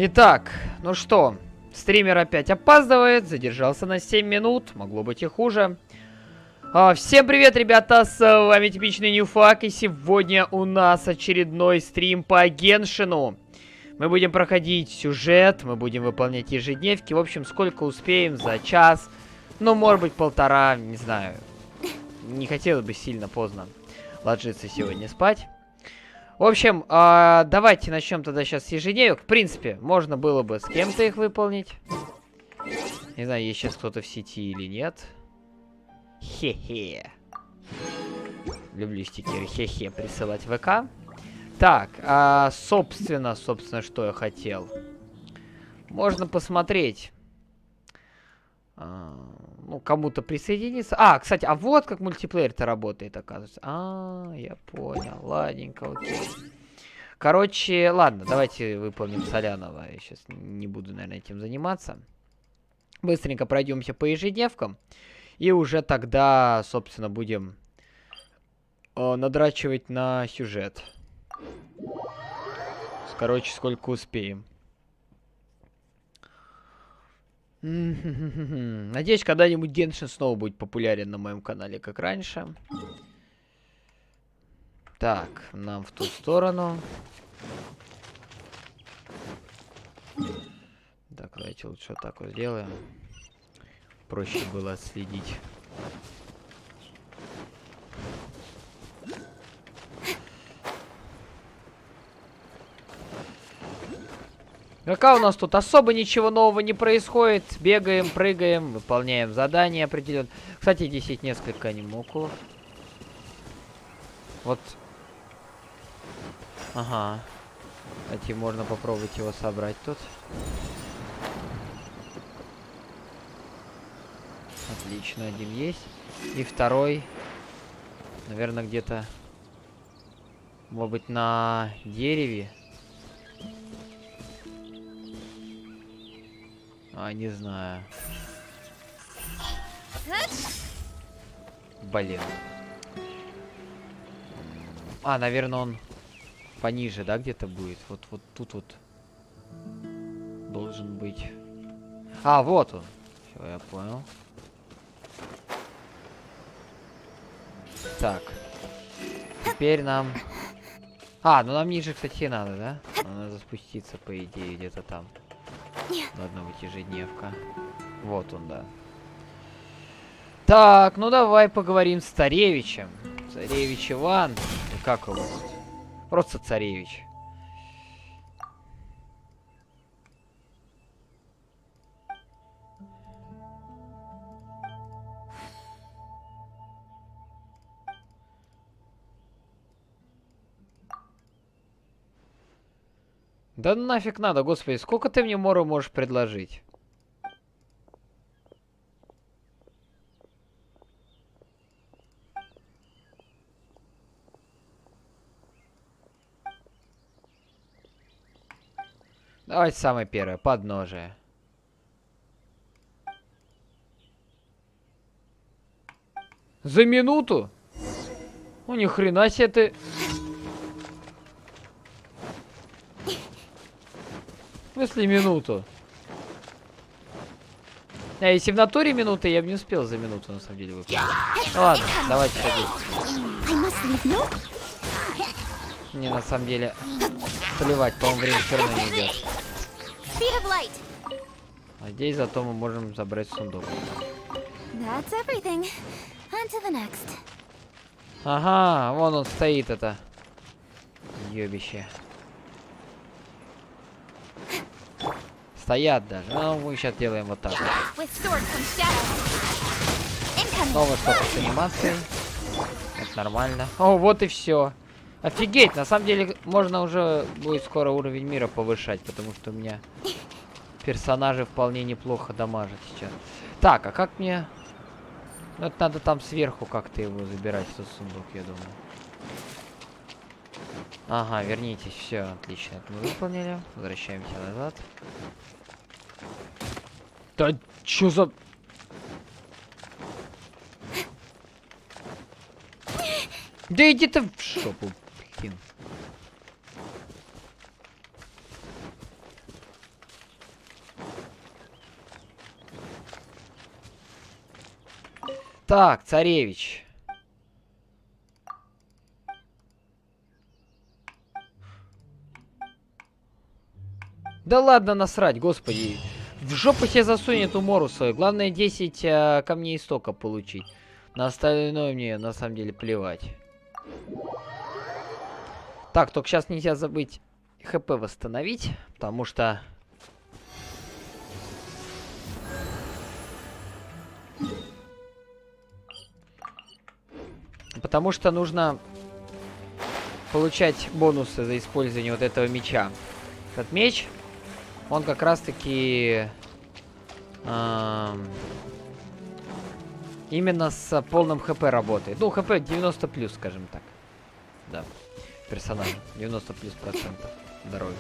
Итак, ну что, стример опять опаздывает, задержался на 7 минут, могло быть и хуже. Всем привет, ребята, с вами типичный Ньюфак, и сегодня у нас очередной стрим по Геншину. Мы будем проходить сюжет, мы будем выполнять ежедневки, в общем, сколько успеем за час, ну, может быть, полтора, не знаю. Не хотелось бы сильно поздно ложиться сегодня спать. В общем, давайте начнем тогда сейчас с ежедневок. В принципе, можно было бы с кем-то их выполнить. Не знаю, есть сейчас кто-то в сети или нет. Хе-хе. Люблю стикеры хе-хе присылать в ВК. Так, собственно, что я хотел. Можно посмотреть. Ну, кому-то присоединиться. Кстати, а вот как мультиплеер-то работает, оказывается. Я понял. Ладненько, окей. Короче, ладно, давайте выполним Солянова. Я сейчас не буду, наверное, этим заниматься. Быстренько пройдемся по ежедневкам. И уже тогда, собственно, будем надрачивать на сюжет. Короче, сколько успеем. Надеюсь, когда-нибудь Genshin снова будет популярен на моем канале, как раньше. Так, нам в ту сторону. Так, давайте лучше вот так вот сделаем. Проще было следить. Пока у нас тут особо ничего нового не происходит. Бегаем, прыгаем, выполняем задания определенно. Кстати, здесь есть несколько анимокулов. Вот. Ага. Кстати, можно попробовать его собрать тут. Отлично, один есть. И второй. Наверное, где-то... Может быть, на дереве. Не знаю. Блин. Наверное, он пониже, да, где-то будет? Вот тут вот. Должен быть. Вот он. Все, я понял. Так. Теперь нам... ну нам ниже, кстати, надо, да? Надо спуститься, по идее, где-то там. Должна быть ежедневка. Вот он, да. Так, ну давай поговорим с царевичем. Царевич Иван. Как его? Просто царевич. Да нафиг надо, господи, сколько ты мне мору можешь предложить? Давайте самое первое, подножие. За минуту? Ну ни хрена себе ты... В смысле минуту? Если в натуре минуты, я бы не успел за минуту, на самом деле, выполнить. Ладно, давайте садись. Мне, на самом деле, плевать, по-моему, время все равно не идет. Надеюсь, зато мы можем забрать сундук. Ага, вон он стоит, это. Ёбище. Стоят даже. Ну, мы сейчас делаем вот так. Снова что-то с анимацией. Это нормально. Вот и все. Офигеть, на самом деле можно уже будет скоро уровень мира повышать, потому что у меня персонажи вполне неплохо дамажат сейчас. Так, а как мне... Ну, это надо там сверху как-то его забирать, этот сундук, я думаю. Ага, вернитесь, все, отлично, это мы выполнили. Возвращаемся назад. Да чё за... Да иди ты в шопу, блин. Так, царевич. Да ладно, насрать, господи. В жопу себе засунь эту мору свою. Главное 10 камней истока получить. На остальное мне на самом деле плевать. Так, только сейчас нельзя забыть ХП восстановить, потому что... Потому что нужно получать бонусы за использование вот этого меча. Этот меч, он как раз-таки именно с полным ХП работает. Ну, ХП 90 плюс, скажем так. Да, персонажа. 90 плюс процентов здоровья.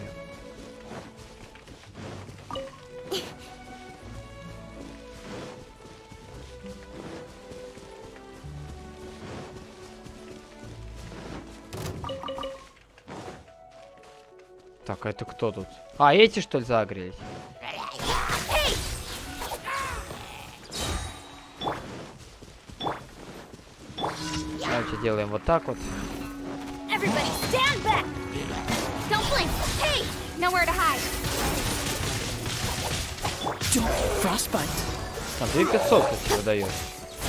Так, а это кто тут? А, эти что ли загрелись? Давайте делаем вот так вот. А 2500 ты чего даешь?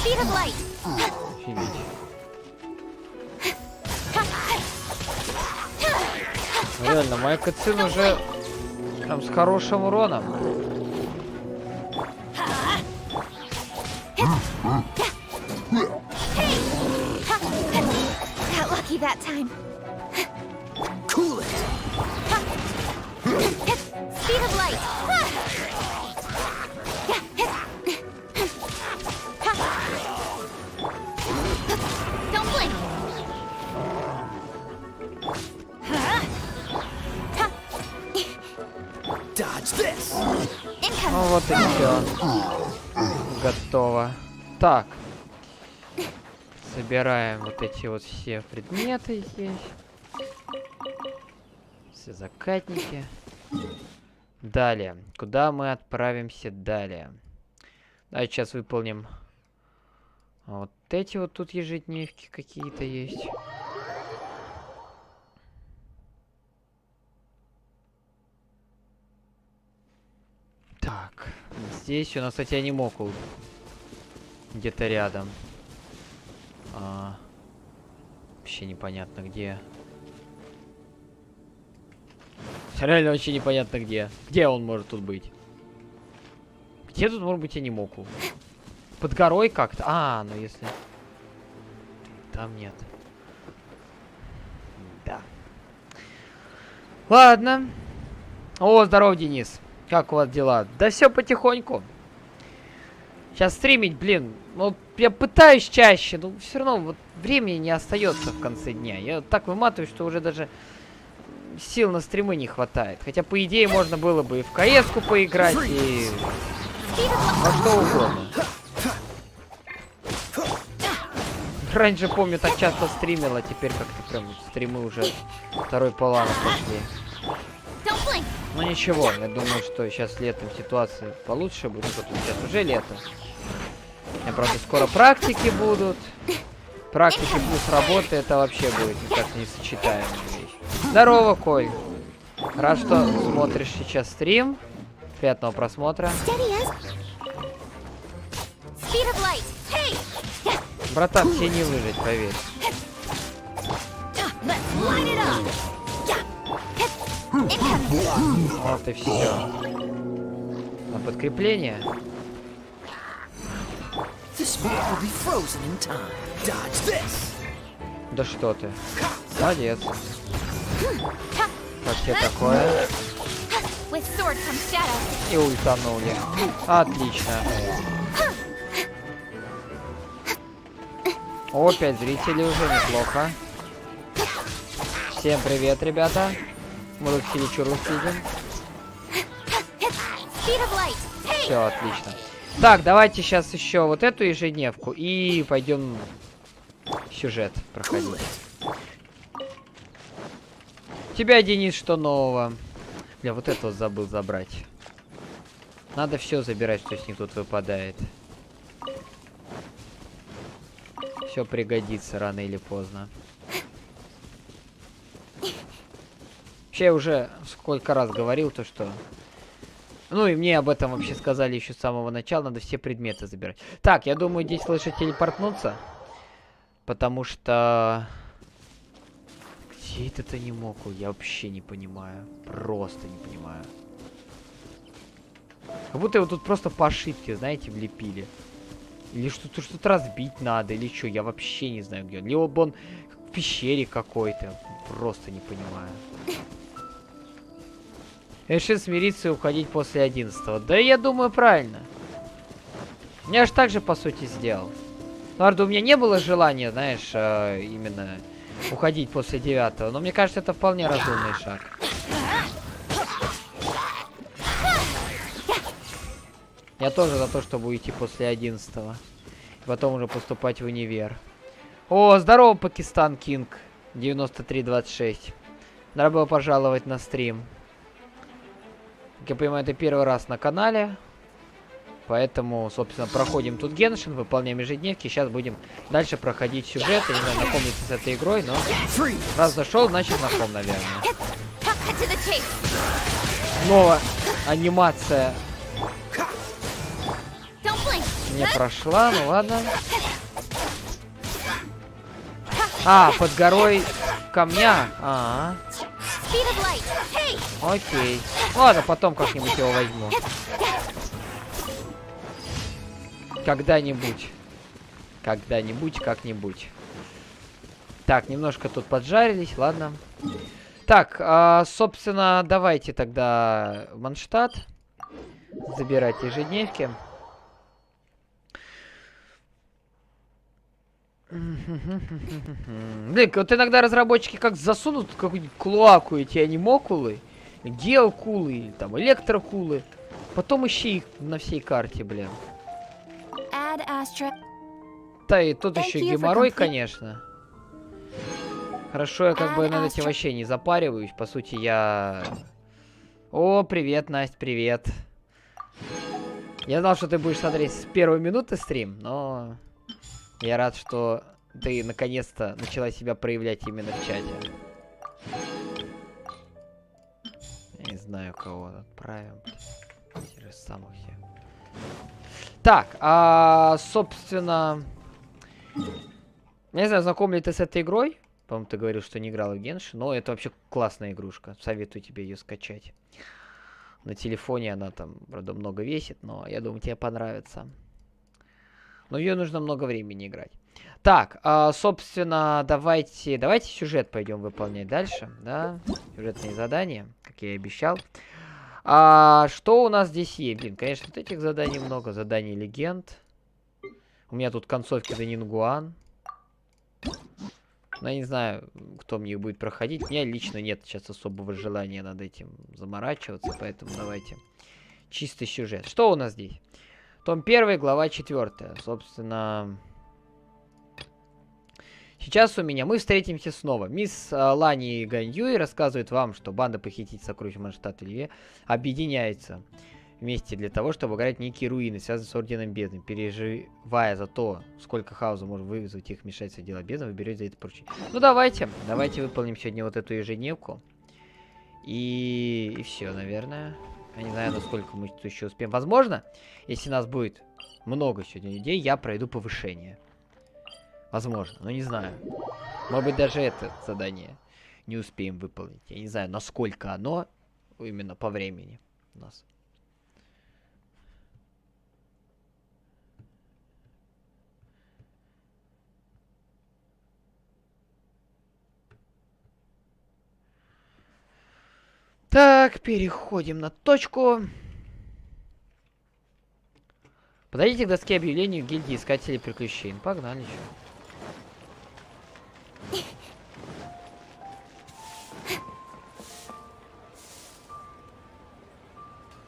Офигеть. Реально, моя кацин уже прям с хорошим уроном. Ну вот и все. Готово. Так. Собираем вот эти вот все предметы здесь. Все закатники. Далее. Куда мы отправимся далее? Давайте сейчас выполним. Вот эти вот тут ежедневки какие-то есть. Так, здесь у нас, кстати, анимокул где-то рядом. Вообще непонятно где. Реально вообще непонятно где. Где он может тут быть? Где тут может быть анимокул? Под горой как-то? А, ну если... Там нет. Да. Ладно. О, здорово, Денис. Как у вас дела? Да все потихоньку. Сейчас стримить, блин. Ну, я пытаюсь чаще, но все равно вот времени не остается в конце дня. Я так выматываюсь, что уже даже сил на стримы не хватает. Хотя, по идее, можно было бы и в КС-ку поиграть, и во что угодно. Раньше, помню, так часто стримил, а теперь как-то прям стримы уже второй план пошли. Ну ничего, я думаю, что сейчас летом ситуация получше будет. Вот сейчас уже лето. Я, правда, скоро практики будут. Практики плюс работы, это вообще будет никак не сочетаемая вещь. Здорово, Коль. Рад, что смотришь сейчас стрим. Приятного просмотра. Братан, тебе не выжить, поверь. Вот и все. На подкрепление. Да что ты. Молодец. Как тебе такое? И ультанули. Отлично. О, 5 зрителей уже, неплохо. Всем привет, ребята. Мы тут вечеру видим. Все, отлично. Так, давайте сейчас еще вот эту ежедневку и пойдем сюжет проходить. Тебя, Денис, что нового? Бля, вот это вот забыл забрать. Надо все забирать, что с них тут выпадает. Все пригодится рано или поздно. Вообще, я уже сколько раз говорил то, что... Ну и мне об этом вообще сказали еще с самого начала. Надо все предметы забирать. Так, я думаю, здесь лучше телепортнуться. Потому что... Где это не мог? Я вообще не понимаю. Просто не понимаю. Как будто его тут просто по ошибке, знаете, влепили. Или что-то разбить надо, или что. Я вообще не знаю, где он. Либо он в пещере какой-то. Просто не понимаю. Решил смириться и уходить после 11-го. Да я думаю, правильно. Я же так же, по сути, сделал. Правда, у меня не было желания, знаешь, именно уходить после 9-го. Но мне кажется, это вполне разумный шаг. Я тоже за то, чтобы уйти после 11-го. Потом уже поступать в универ. О, здорово, Пакистан Кинг. 9326. Добро пожаловать на стрим. Как я понимаю, это первый раз на канале. Поэтому, собственно, проходим тут Геншин, выполняем ежедневки. Сейчас будем дальше проходить сюжет. Я не знаю, знакомиться с этой игрой, но... Раз зашел, значит знаком, наверное. Снова анимация не прошла, ну ладно. А, под горой камня. Окей. Ладно, потом как-нибудь его возьму. Когда-нибудь. Когда-нибудь, как-нибудь. Так, немножко тут поджарились, ладно. Так, собственно, давайте тогда в Манштадт. Забирать ежедневки. Блин, вот иногда разработчики как засунут какую-нибудь клоаку эти анимокулы, геокулы, или там электрокулы. Потом ищи их на всей карте, блин. Да и тут еще геморрой, конечно. Хорошо, я как бы над этим вообще не запариваюсь. По сути, я... О, привет, Настя, привет. Я знал, что ты будешь смотреть с первой минуты стрим, но... Я рад, что ты наконец-то начала себя проявлять именно в чате. Я не знаю, кого отправим. Те же самых всех. Так, собственно... Я не знаю, знаком ли ты с этой игрой? По-моему, ты говорил, что не играла в Genshin, но это вообще классная игрушка. Советую тебе ее скачать. На телефоне она там, правда, много весит, но я думаю, тебе понравится. Но в ее нужно много времени играть. Так, собственно, давайте сюжет пойдем выполнять дальше, да? Сюжетные задания, как я и обещал. Что у нас здесь есть? Блин, конечно, вот этих заданий много. Заданий легенд. У меня тут концовки за Нингуан. Но я не знаю, кто мне их будет проходить. У меня лично нет сейчас особого желания над этим заморачиваться, поэтому давайте. Чистый сюжет. Что у нас здесь? Том 1, глава 4. Собственно, сейчас у меня мы встретимся снова. Мисс Лани Ганьюи рассказывает вам, что банда похитителей сокровищ Манштадта Льве объединяется вместе для того, чтобы угорать некие руины, связанные с Орденом Бездны. Переживая за то, сколько хаоса может вызвать их вмешательство в дела бездны, вы берете за это поручение. Ну давайте выполним сегодня вот эту ежедневку. И все, наверное. Я не знаю, насколько мы тут еще успеем. Возможно, если нас будет много сегодня людей, я пройду повышение. Возможно, но не знаю. Может быть, даже это задание не успеем выполнить. Я не знаю, насколько оно именно по времени у нас. Так, переходим на точку. Подойдите к доске объявлений в гильдии искателей приключений. Погнали еще.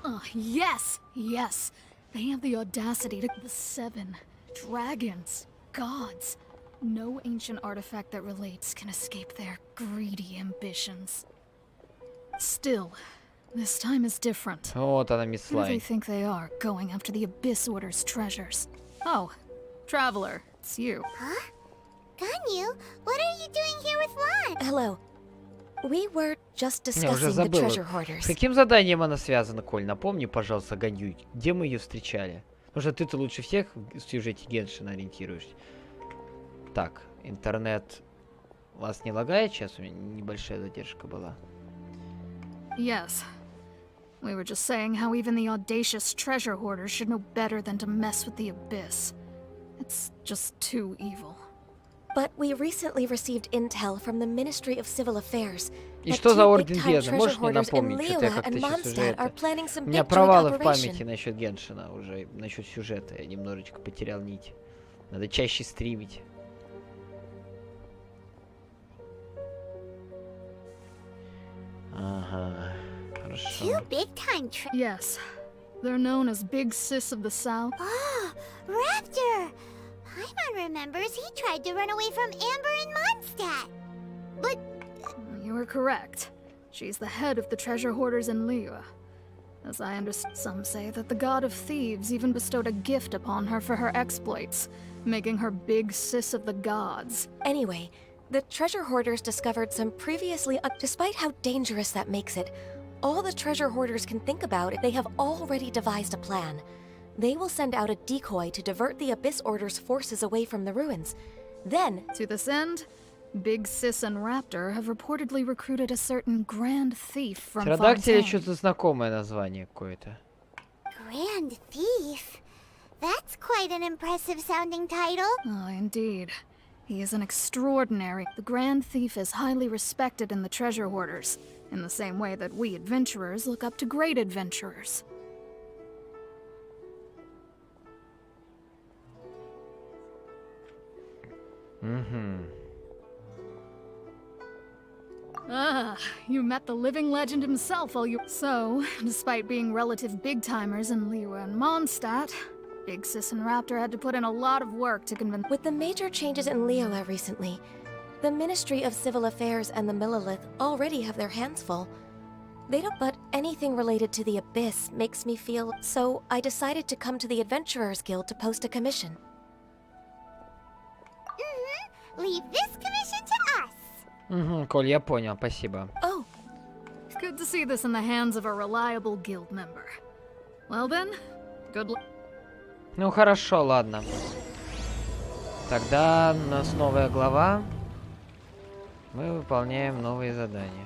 Oh, yes, yes. They have the audacity to... The 7 dragons, gods. No ancient artifact that relates can escape their greedy ambitions. Still, this time is different. Вот она, мисс Who do they Лайн. think they are, going after the Abyss Order's treasures? Oh, Traveler, it's you. Huh? Ganyu, what are you doing here with Lan? Hello. We were just Я уже discussing the забыл. treasure hoarders. С каким заданием она связана, Коль? Напомни, пожалуйста, Ганью, где мы ее встречали? Потому что ты-то лучше всех в сюжете Геншина ориентируешься. Так, интернет вас не лагает? Сейчас у меня небольшая задержка была. Yes. We were just saying how even the audacious treasure hoarders should know better than to mess with the abyss. It's just too evil. But we recently received intel from the Ministry of Civil Affairs. И что за Орден Бездны? Можешь мне напомнить, что-то я как-то еще сюжет. У меня провалы в памяти насчет Геншина уже, насчет сюжета. Я немножечко потерял нить. Надо чаще стримить. Ага, хорошо. Two big-time Yes. They're known as Big Sis of the South. Oh, Raptor! Paimon remembers he tried to run away from Amber and Mondstadt. But You were correct. She's the head of the treasure hoarders in Liyue. As I understand, some say that the god of thieves even bestowed a gift upon her for her exploits, making her Big Sis of the gods. Anyway, the treasure hoarders discovered some previously despite how dangerous that makes it, all the treasure hoarders can think about, they have already devised a plan. They will send out a decoy to divert the Abyss Order's forces away from the ruins. Then, To this end, Big Sis and Raptor have reportedly recruited a certain grand thief from Птеродактиля Fontaine. что-то знакомое название какое-то. Grand Thief? That's quite an impressive-sounding title. Oh, indeed. He is an extraordinary. The Grand Thief is highly respected in the treasure hoarders, in the same way that we adventurers look up to great adventurers. Ah, you met the living legend himself, all you. So, despite being relative big-timers in Liyue and Mondstadt, Big Sis and Raptor had to put in a lot of work to convince. with the major changes in Liyue recently, the Ministry of Civil Affairs and the Millelith already have their hands full. They don't, but anything related to the Abyss makes me feel, so I decided to come to the Adventurers Guild to post a commission. Leave this commission to us. Угу, Коль, я понял, спасибо. Oh, It's good to see this in the hands of a reliable guild member. Well then, good luck. Ну хорошо, ладно. Тогда у нас новая глава. Мы выполняем новые задания.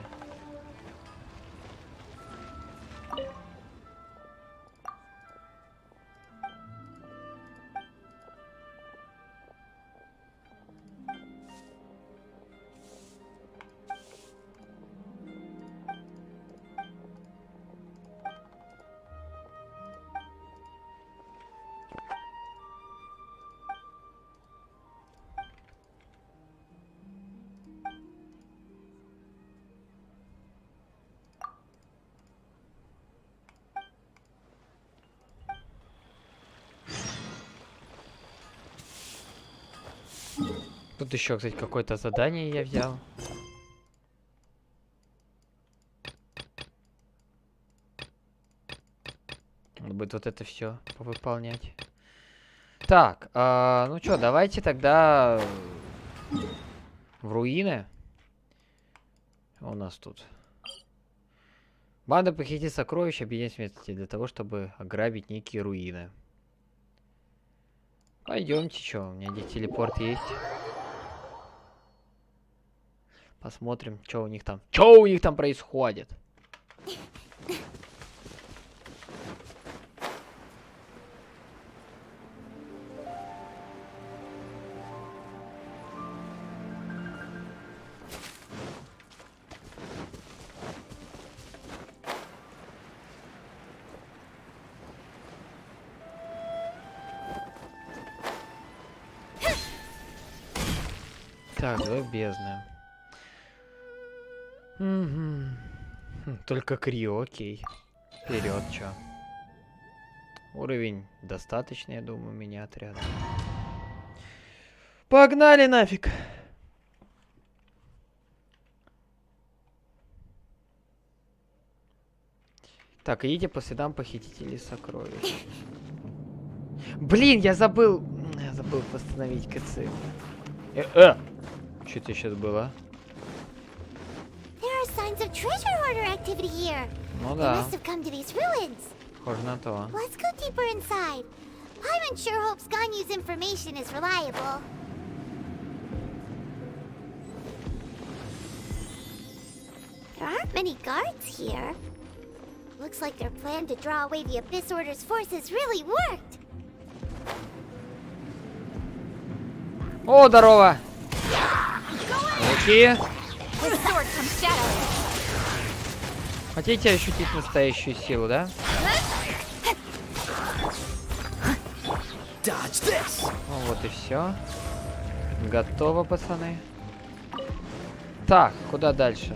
Тут еще, кстати, какое-то задание я взял. Надо будет вот это все повыполнять. Так, ну что, давайте тогда в руины. Что у нас тут? Банда похитит сокровища, объединять вместе для того, чтобы ограбить некие руины. Пойдемте, что, у меня здесь телепорт есть. Посмотрим, что у них там. Что у них там происходит? Так, давай бездны. Только Крио, окей. Вперед, чё. Уровень достаточный, я думаю, у меня отряда. Погнали нафиг! Так, идите по следам похитителей сокровищ. Блин, я забыл восстановить КЦ. Что это сейчас было? There are signs of treasure hoarder activity here. Ну They да, must have come to these ruins. похоже на то. Let's go deeper inside. Paimon sure hopes Ganyu's information is reliable. There aren't many guards here. Looks like their plan to draw away the Abyss Order's forces really worked. О, здорово! Руки! His sword comes shadow. Хотите ощутить настоящую силу, да? Ну вот и все. Готово, пацаны. Так, куда дальше?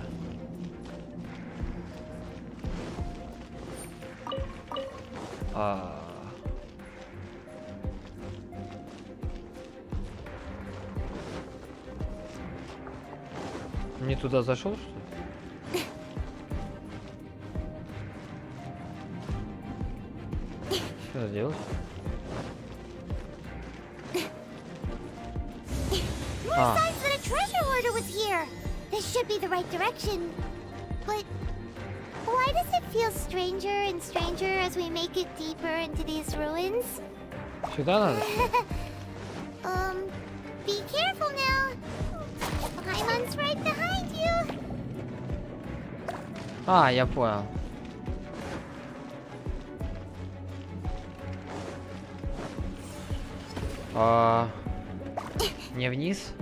Не туда зашел, что ли? Что делать? More signs that a treasure hoarder was here. This should be the right direction. But why does it feel stranger and stranger as we make it deeper into these ruins? Сюда надо? Be careful now. Paimon's right behind you. А, я понял. Не вниз?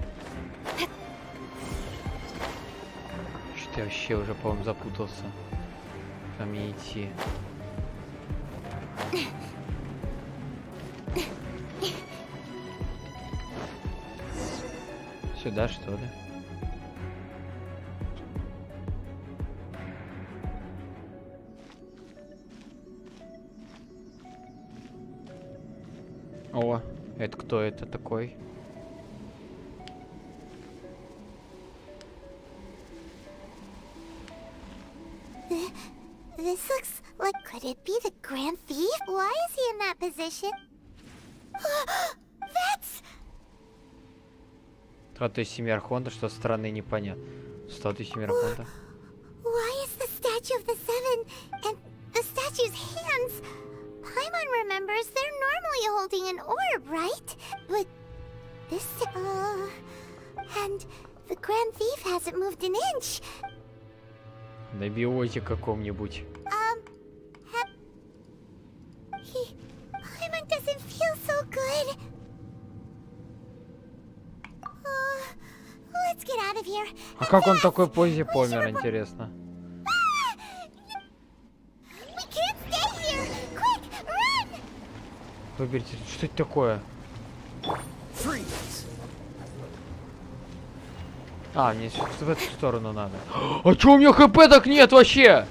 Что-то я вообще уже, по-моему, запутался. Куда мне идти? Сюда, что ли? О, это кто это такой? This looks like, could it be the Grand Thief? Why is he in that position? That's... Статуя Семи Архонта, что стороны непонятно. Статуя Семи Архонта. Why is the statue of the Seven and the statue's hands? Paimon remembers they're normally holding an orb, right? But this... And the Grand Thief hasn't moved an inch. На биоте каком-нибудь. Paimon doesn't feel so good. Let's get out of here. А как он в такой позе помер, интересно? We can't stay here. Quick, run! Выберите, что это такое? А, мне в эту сторону надо. А чё у меня хп так нет вообще?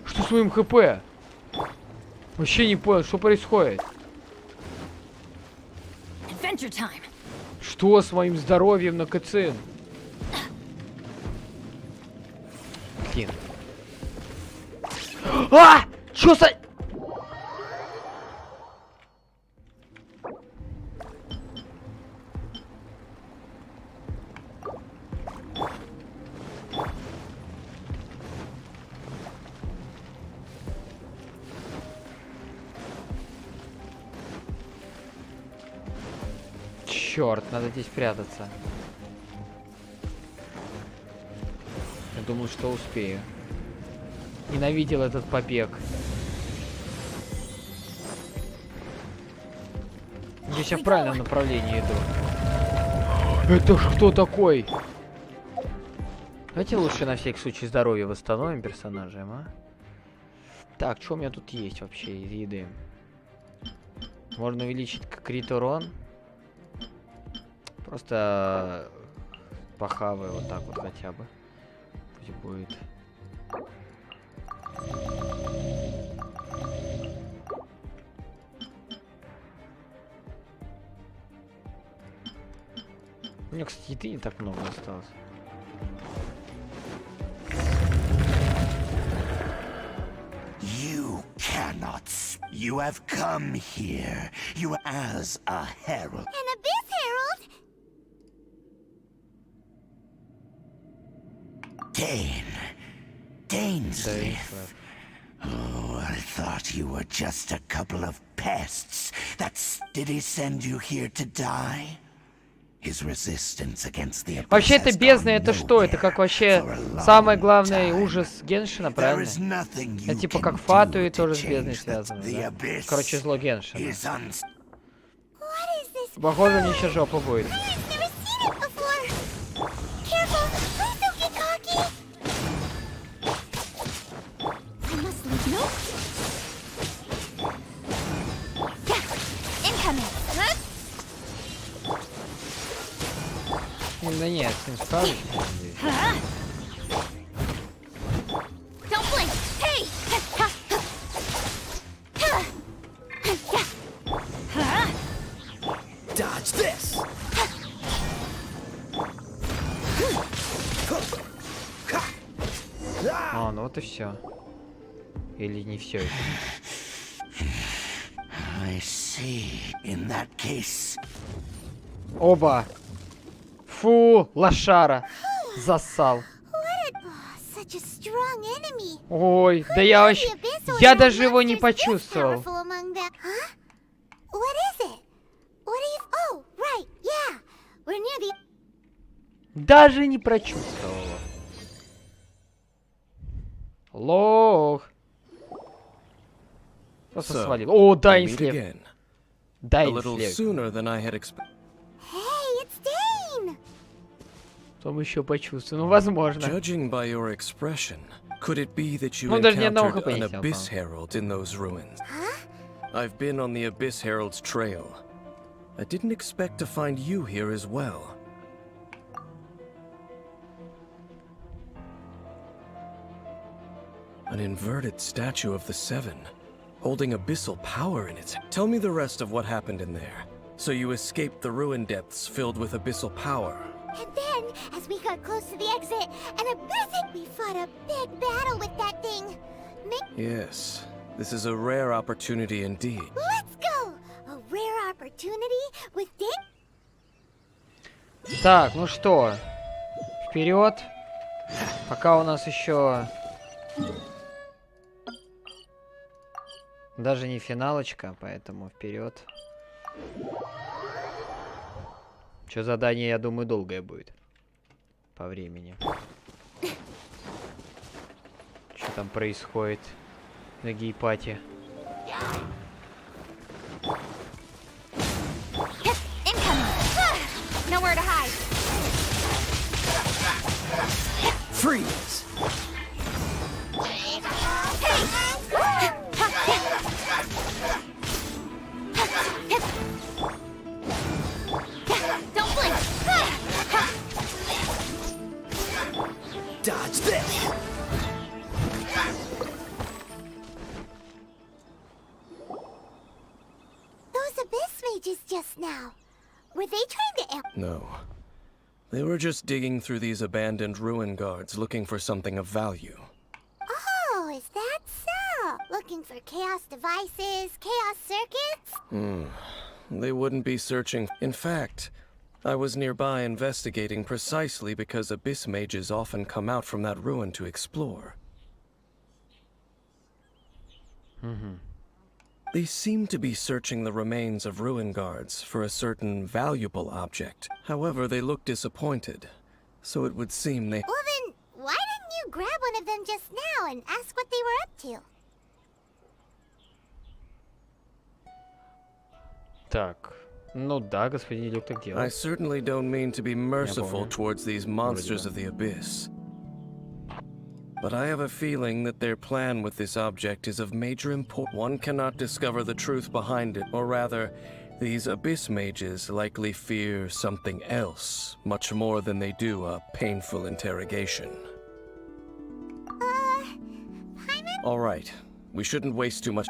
Что с моим хп? Вообще не понял, что происходит. Что с моим здоровьем на КЦ? Блин. А! Чё за... Черт, надо здесь прятаться. Я думал, что успею. Ненавидел этот побег. Здесь я в правильном направлении иду. Это ж кто такой? Давайте лучше на всякий случай здоровье восстановим персонажем, а? Так, что у меня тут есть вообще из еды? Можно увеличить крит урон. Просто похаваю вот так вот хотя бы. Пусть будет. У меня, кстати, еды не так много осталось. You cannot. You have come here. You as a herald. An Abyss Herald? Danesley. Oh, I thought you were just a couple of pests. Did he send you here to die? His resistance against the Вообще, это бездна, это что? Это как вообще самый главный ужас Геншина, правильно? Это типа как Фату и тоже с бездной связано, да? Короче, зло Геншина. Похоже, мне сейчас жопа будет. Да нет, с ним справлюсь. А, ну вот и все. Или не все это. Оба! Фу, лошара. Засал. Ой, да я вообще... Я даже его не почувствовал. Даже не прочувствовала. Лох. Просто свалил. О, дай слеп. Дай слеп. Потом еще почувствую. Ну, возможно. Ну, даже ни одного хп не снял. I've been on the Abyss Herald's trail. I didn't expect to find you here as well. An inverted statue of the Seven, holding abyssal power in its... Tell me the rest of what happened in there. So you escaped the ruin depths filled with abyssal power. And then, as we got close to the exit, and we fought a big battle with that thing. Yes, this is a rare opportunity indeed. Let's go! A rare opportunity with Так, ну что, вперед. Пока у нас еще даже не финалочка, поэтому вперед. Что задание, я думаю, долгое будет по времени. Что там происходит на гейпате? Freeze! Dodge this! Those abyss mages just now. Were they trying to... No. They were just digging through these abandoned ruin guards looking for something of value. Oh, is that so? Looking for chaos devices, chaos circuits? They wouldn't be searching. In fact, I was nearby investigating precisely because abyss mages often come out from that ruin to explore. They seem to be searching the remains of ruin guards for a certain valuable object. However, they look disappointed, so it would seem they... Well then, why didn't you grab one of them just now and ask what they were up to? Так, ну да, господин Люк так делал. I certainly don't mean to be merciful towards these monsters of the abyss. But I have a feeling that their plan with this object is of major importance. One cannot discover the truth behind it, or rather, these abyss mages likely fear something else, much more than they do a painful interrogation. All right, we shouldn't waste too much.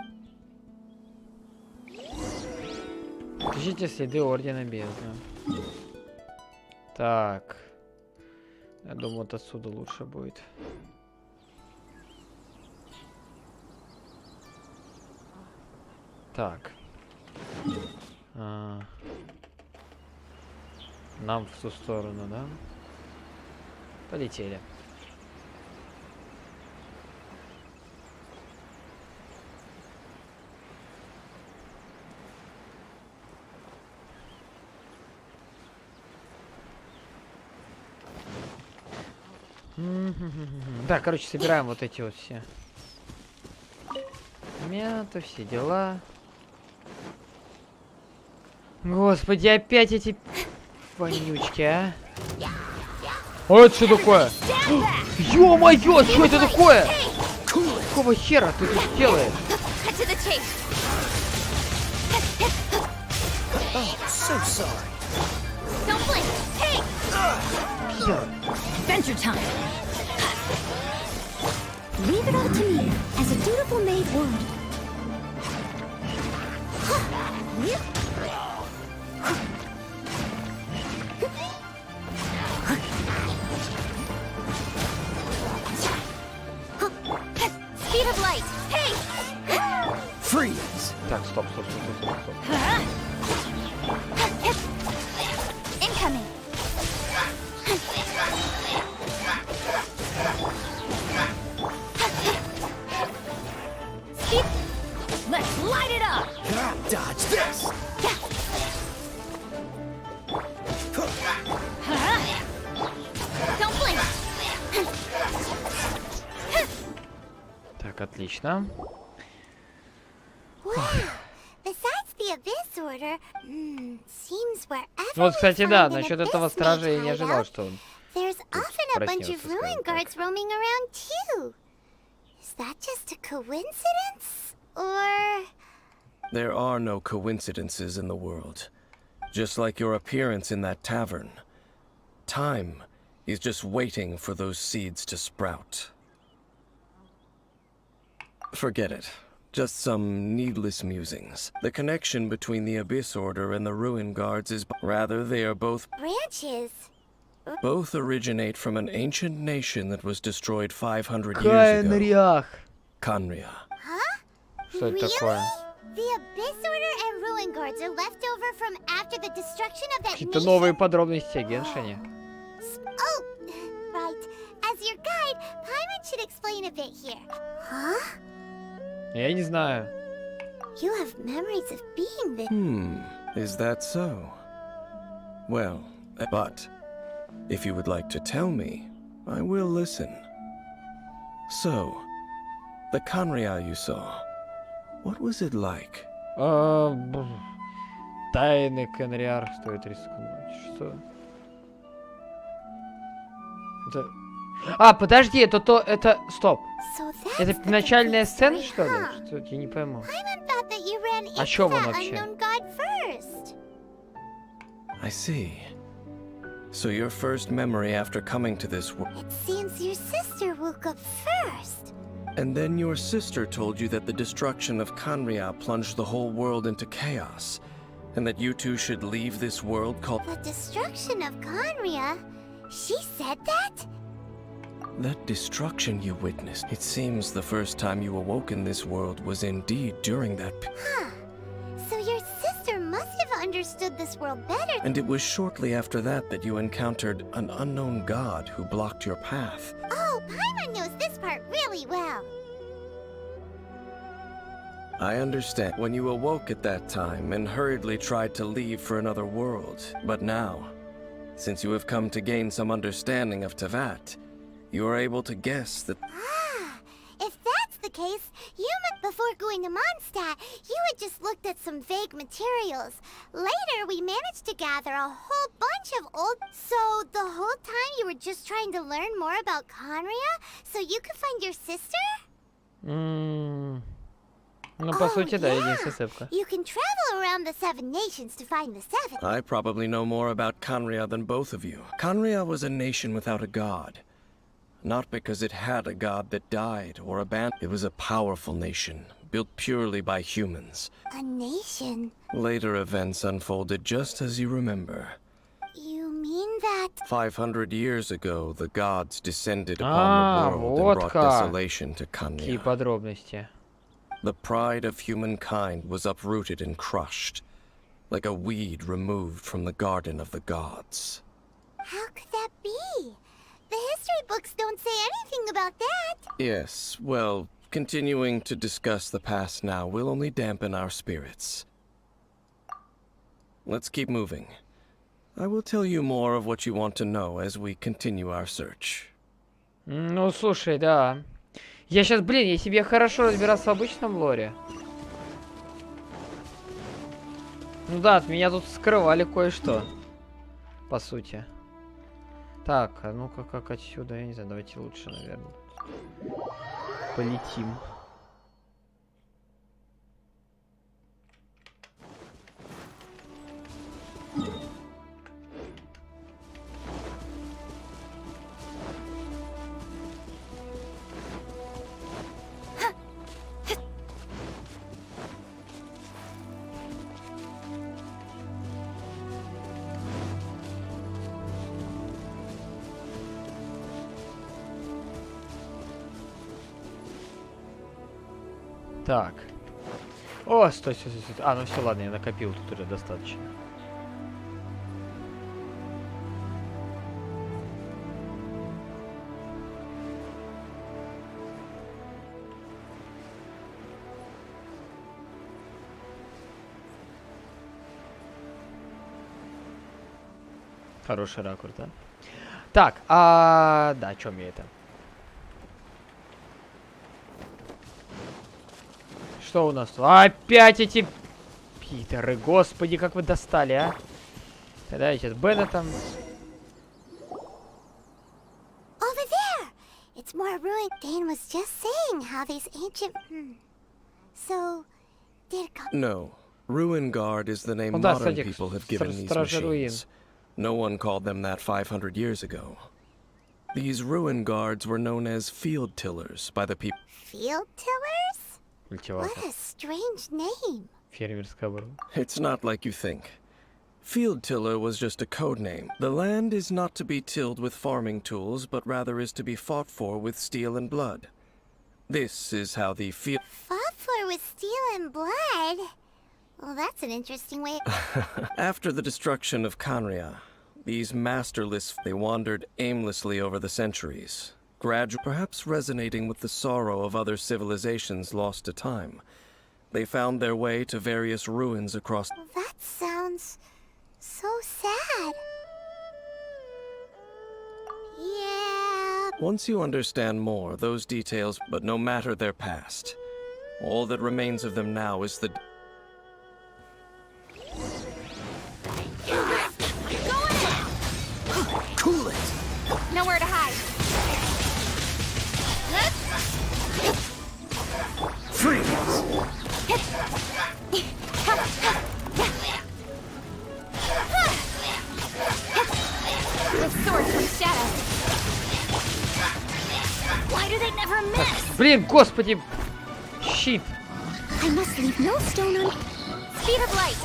Ищите следы Ордена Бездны. Так. Я думаю, вот отсюда лучше будет. Так. Нам в ту сторону, да? Полетели. Так, короче, собираем вот эти вот все. Мята, все дела. Господи, опять эти вонючки, а? А это что такое? Ё-моё, что это такое? Какого хера ты тут делаешь? Adventure time. Leave it all to me, as a dutiful maid would. Speed of light. Hey! Freeze! Так, стоп. Incoming. Speed. Let's light it up. Dodge this! Don't blink. Так, отлично. Wow. Besides the Abyss Order, seems wherever Вот, кстати, we да, find an насчет этого Abyss стража я mage не ожидал, hideout, что он... there's often a bunch of проснется, ruin скажем так. guards roaming around too. Is that just a coincidence? Or... There are no coincidences in the world. Just like your appearance in that tavern. Time is just waiting for those seeds to sprout. Forget it. Just some needless musings. The connection between the Abyss Order and the Ruin Guards is... Rather, they are both originate from an ancient nation that was destroyed 500 years ago. Кайнриах. Kanria. Что это такое? The Abyss Order and Ruin Guards are left over from after the destruction of that Какие-то nation? новые подробности о Геншине. Oh, right. As your guide, Paimon should explain a bit here. Huh? Я не знаю. You have memories of being there. Is that so? Well, but if you would like to tell me, I will listen. So, the Kanria you saw, what was it like? Тайны Кенриар стоит рискнуть. Что? Подожди, это... Стоп. So that's Это what the начальная Abyss сцена, Order, что ли? huh? Что? Я не пойму. Paimon thought that you ran into чё вон that вообще? unknown god first. I see. So your first memory after coming to this world... It seems your sister woke up first. And then your sister told you that the destruction of Kanria plunged the whole world into chaos, and that you two should leave this world called... The destruction of Conria? She said that? That destruction you witnessed, it seems the first time you awoke in this world was indeed during that... Huh. So your sister must have understood this world better. And it was shortly after that that you encountered an unknown god who blocked your path. Oh, Paimon knows this part really well. I understand when you awoke at that time and hurriedly tried to leave for another world. But now, since you have come to gain some understanding of Tevat, you are able to guess that... Ah, if that's the case, before going to Mondstadt, you had just looked at some vague materials. Later, we managed to gather a whole bunch of old... So, the whole time you were just trying to learn more about Conria, so you could find your sister? Ну, по сути, да, единственная сцепка. You can travel around the 7 nations to find the 7. I probably know more about Kanria than both of you. Kanria was a nation without a god. Not because it had a god that died or abandoned. It was a powerful nation, built purely by humans. A nation? Later events unfolded just as you remember. You mean that... 500 years ago, the gods descended upon the world вот and brought как. desolation to Какие Kanria. подробности. The pride of humankind was uprooted and crushed, like a weed removed from the garden of the gods. How could that be? The history books don't say anything about that. Yes, well, continuing to discuss the past now will only dampen our spirits. Let's keep moving. I will tell you more of what you want to know as we continue our search. Ну, слушай, да. Я сейчас, блин, если бы я хорошо разбирался в обычном лоре. Ну да, от меня тут скрывали кое-что. По сути. Так, а ну-ка, как отсюда? Я не знаю, давайте лучше, наверное. Полетим. Так. О, стой, стой, стой, стой. А, ну все, ладно, я накопил тут уже достаточно. Хороший ракурс, да? Так, да, о чем я это? Что у нас тут? Опять эти питеры, господи, как вы достали, а? Тогда я сейчас Беннетом. Over there! It's more ruined. Dane was just saying how these ancient... So, did it come... No. Ruin Guard is the name Ну да, modern кстати, people have given these Стражи Руин. machines. No one called them that 500 years ago. These Ruin Guards were known as field tillers by the people. Field tillers? What Культиватор. a strange name. Фермерская оборона. It's not like you think. Field tiller was just a code name. The land is not to be tilled with farming tools, but rather is to be fought for with steel and blood. This is how the field... Fought for with steel and blood? Well, that's an interesting way... After the destruction of Kanria, these masterless... They wandered aimlessly over the centuries, perhaps resonating with the sorrow of other civilizations lost to time. They found their way to various ruins across... That sounds... so sad. Yeah... Once you understand more, those details, but no matter their past, all that remains of them now is the... Cool it! Nowhere to hide. Freeze! The sword from shadow. Why do they never miss? Блин, господи! Щит! I must leave no stone un... Speed of light.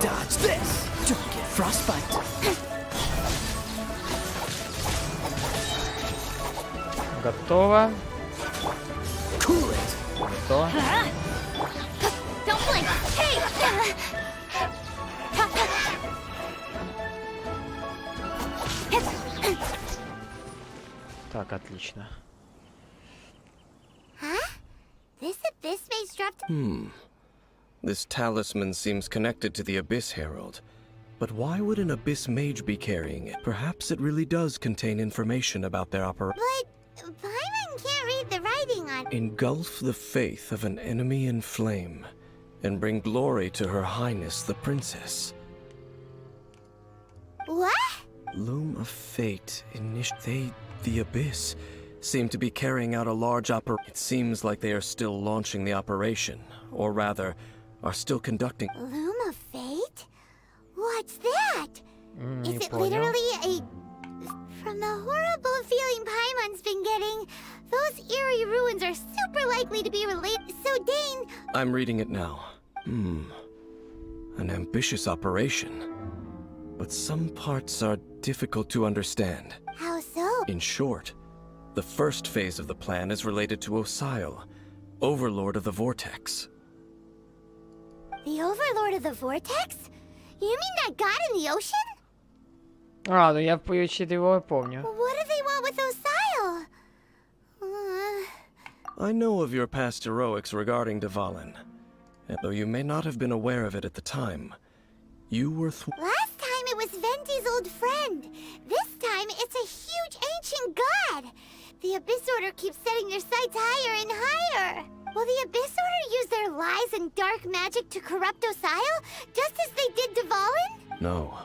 Dodge this! Don't get frostbite! Готово. Cool it! Готово. Don't blink. Hey! Так, отлично. Huh? This abyss maze dropped... This talisman seems connected to the Abyss Herald. But why would an Abyss Mage be carrying it? Perhaps it really does contain information about their operation. But... Paimon can't read the writing on... Engulf the faith of an enemy in flame, and bring glory to Her Highness the Princess. What? Loom of Fate, the Abyss, seem to be carrying out a large operation. It seems like they are still launching the operation, or rather, are still conducting... Loom of Fate? What's that? Не Is it понял. literally a... From the horrible feeling Paimon's been getting, those eerie ruins are super likely to be related. So Dane... I'm reading it now. An ambitious operation. But some parts are difficult to understand. How so? In short, the first phase of the plan is related to Osial, Overlord of the Vortex. The Overlord of the Vortex? You mean that god in the ocean? А, ну я его помню. What do they want with Osial? I know of your past heroics regarding Dvalin, and though you may not have been aware of it at the time, you were Last time it was Venti's old friend. This time, it's a huge ancient god. The Abyss Order keeps setting their sights higher and higher. Will the Abyss Order use their lies and dark magic to corrupt Osile, just as they did Dvalin? No.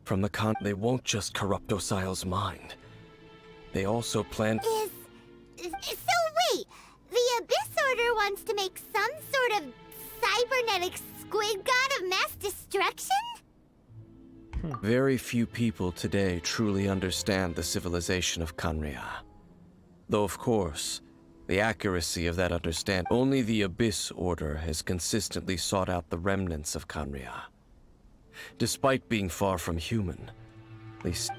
From the they won't just corrupt Osile's mind. They also plan... So wait, the Abyss Order wants to make some sort of cybernetic squid god of mass destruction? Very few people today truly understand the civilization of Khaenri'ah. Though, of course, the accuracy of that understanding... Only the Abyss Order has consistently sought out the remnants of Khaenri'ah. Despite being far from human,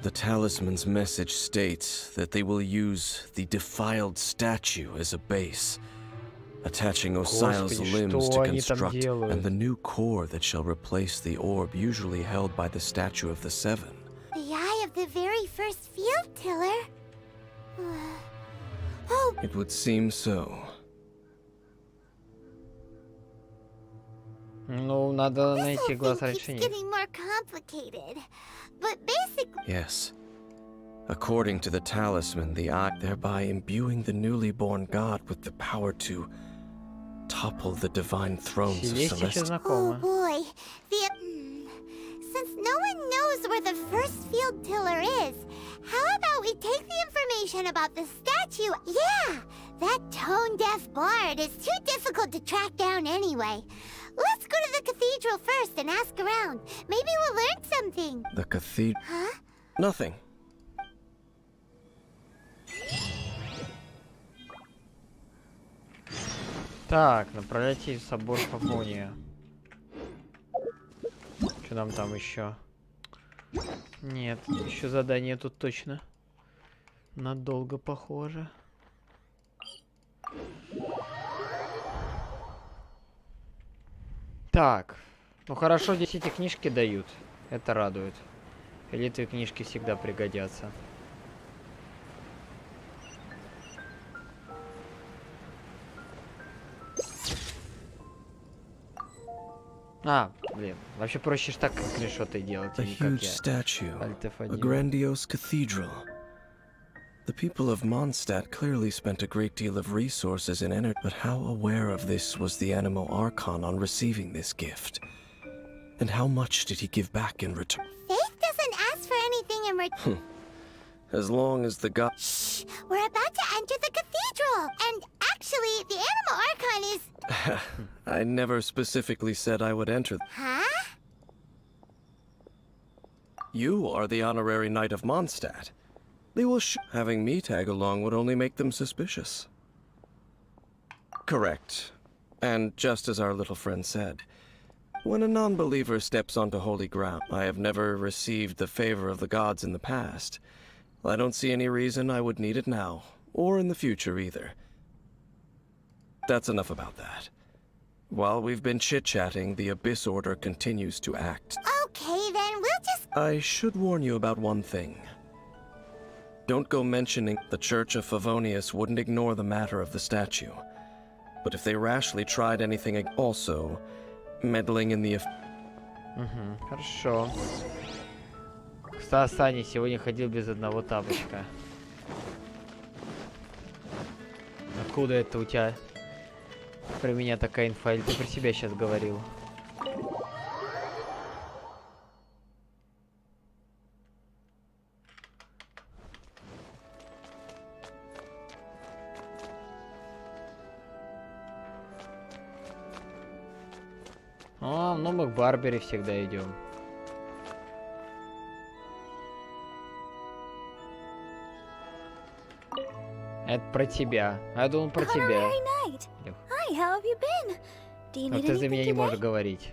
the talisman's message states that they will use the defiled statue as a base, attaching Osile's limbs to construct, and the new core that shall replace the orb usually held by the statue of the Seven. The eye of the very first field tiller? Oh. It would seem so. Ну, надо This найти whole глаз thing keeps решения. getting more complicated. But basically... Yes. According to the talisman, the eye, thereby imbuing the newly born god with the power to topple the divine thrones of Celeste еще Celestia. Oh знакомо. boy. Since no one knows where the first field tiller is, how about we take the information about the statue? Yeah, that tone-deaf bard is too difficult to track down anyway. Let's go to the cathedral first and ask around. Maybe we'll learn something. The cathedral... Huh? Nothing. Так, направляйтесь в собор Фавония. Что нам там еще? Нет, еще задание тут точно. Надолго похоже. Так. Ну хорошо, здесь эти книжки дают. Это радует. Элитовые книжки всегда пригодятся. А, блин. Вообще проще ж так скриншоты делать, а A не как huge я. statue, Alt F1. a grandiose cathedral. The people of Mondstadt clearly spent a great deal of resources and energy, but how aware of this was the Animo Archon on receiving this gift? And how much did he give back in return? Faith doesn't ask for anything in return. As long as the god... Shh! We're about to enter the cathedral! And actually, the Animo Archon is... I never specifically said I would enter. Huh? You are the honorary knight of Mondstadt. They will having me tag along would only make them suspicious. Correct. And just as our little friend said, when a non-believer steps onto holy ground, I have never received the favor of the gods in the past. I don't see any reason I would need it now, or in the future either. That's enough about that. While we've been chit-chatting, the Abyss Order continues to act. Okay, then we'll just... I should warn you about one thing. Don't go mentioning the Church of Favonius wouldn't ignore the matter of the statue. But if they rashly tried anything also, meddling in the... Хорошо. Саня сегодня ходил без одного тапочка. Откуда это у тебя про меня такая инфа? Или ты про себя сейчас говорил? А, ну мы к Барбере всегда идем. Это про тебя. А я думал про тебя. Hi, how have you been? Do you Но need ты за меня anything не today? можешь говорить.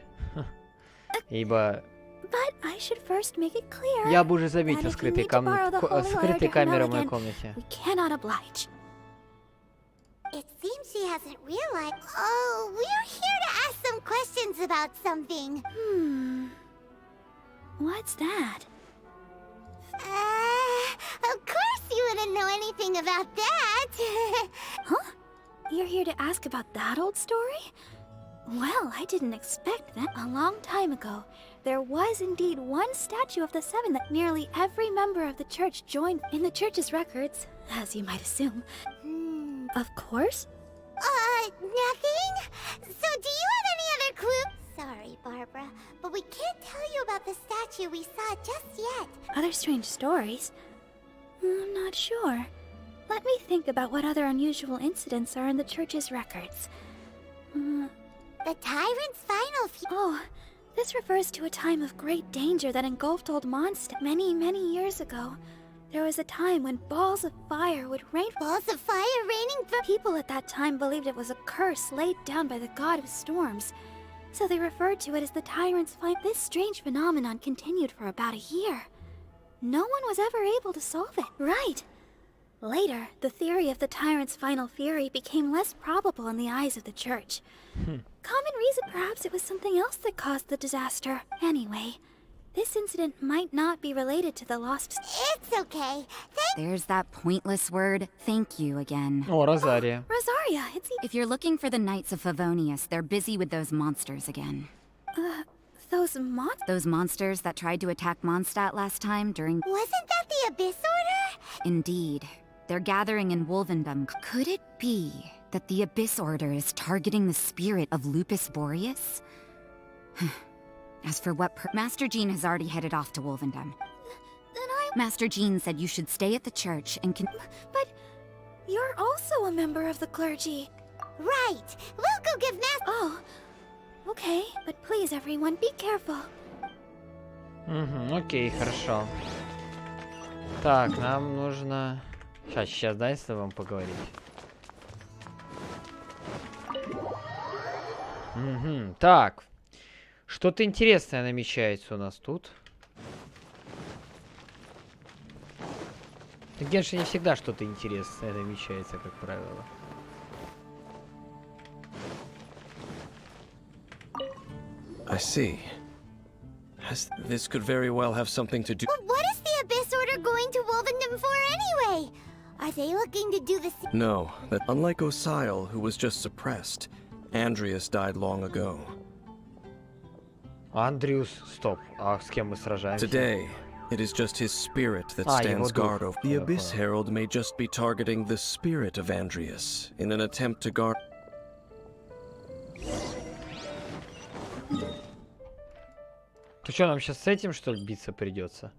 Ибо But I should first make it clear я бы уже that заметил if you скрытые need to borrow the holy water скрытые to камеры в Hannah моей again, комнате. we cannot oblige. It seems she hasn't realized. Oh, we're here to ask some questions about something. What's that? Of course you wouldn't know anything about that. Huh? You're here to ask about that old story? Well, I didn't expect that. A long time ago, there was indeed one statue of the seven that nearly every member of the church joined in the church's records, as you might assume. Of course. Nothing? So do you have any other clue? Sorry, Barbara, but we can't tell you about the statue we saw just yet. Other strange stories? I'm not sure. Let me think about what other unusual incidents are in the church's records. The tyrant's final Oh, this refers to a time of great danger that engulfed old Mondstadt many, many years ago. There was a time when balls of fire would rain. balls of fire raining from... People at that time believed it was a curse laid down by the god of storms, so they referred to it as the tyrant's final. This strange phenomenon continued for about a year. No one was ever able to solve it. Right. Later, the theory of the tyrant's final fury became less probable in the eyes of the church. Common reason, perhaps it was something else that caused the disaster. Anyway, this incident might not be related to the lost... It's okay. There's that pointless word, thank you again. О, Розария. Rosaria, it's... If you're looking for the Knights of Favonius, they're busy with those monsters again. Those monsters? Those monsters that tried to attack Mondstadt last time during... Wasn't that the Abyss Order? Indeed. They're gathering in Wolvendom. Could it be that the Abyss Order is targeting the spirit of Lupus Boreas? As for what Master Jean has already headed off to Wolvendom. Then Master Jean said you should stay at the church and But you're also a member of the clergy. Right. We'll go give Master... Oh, okay. But please, everyone, be careful. Окей, хорошо. Так, нам нужно... Сейчас, дай с тобой поговорить. Так. Что-то интересное намечается у нас тут. В Геншине всегда что-то интересное намечается, как правило. I see. This could very well have something to do... But what is the Abyss Order going to Wolvendom for anyway? Are they looking to do the... No, that unlike Osile, who was just suppressed, Andreas died long ago. Андриус, стоп. А с кем мы сражаемся? Today, it is just his spirit that stands guard over. The Abyss Herald may just be targeting the spirit of Andreas in an attempt to guard... Ты что, нам сейчас с этим, что ли, биться придется?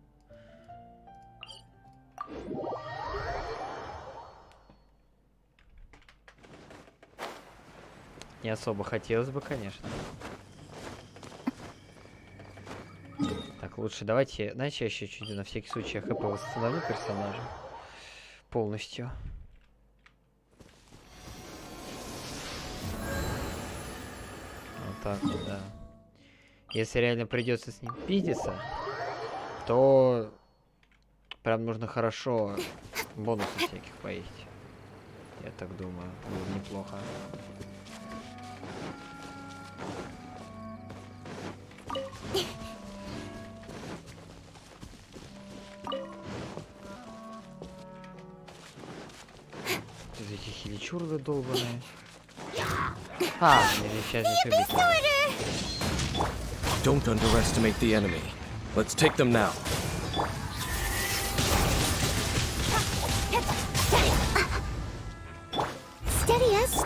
Не особо хотелось бы, конечно. Так, лучше давайте... Знаете, я еще чуть на всякий случай ХП восстановлю персонажа. Полностью. Вот так вот, да. Если реально придется с ним пиздиться, то прям нужно хорошо бонусов всяких поесть. Я так думаю, было бы неплохо. Эти хиличуры долбаные. А, мне сейчас здесь убить. Don't underestimate the enemy. Let's take them now. Steady us.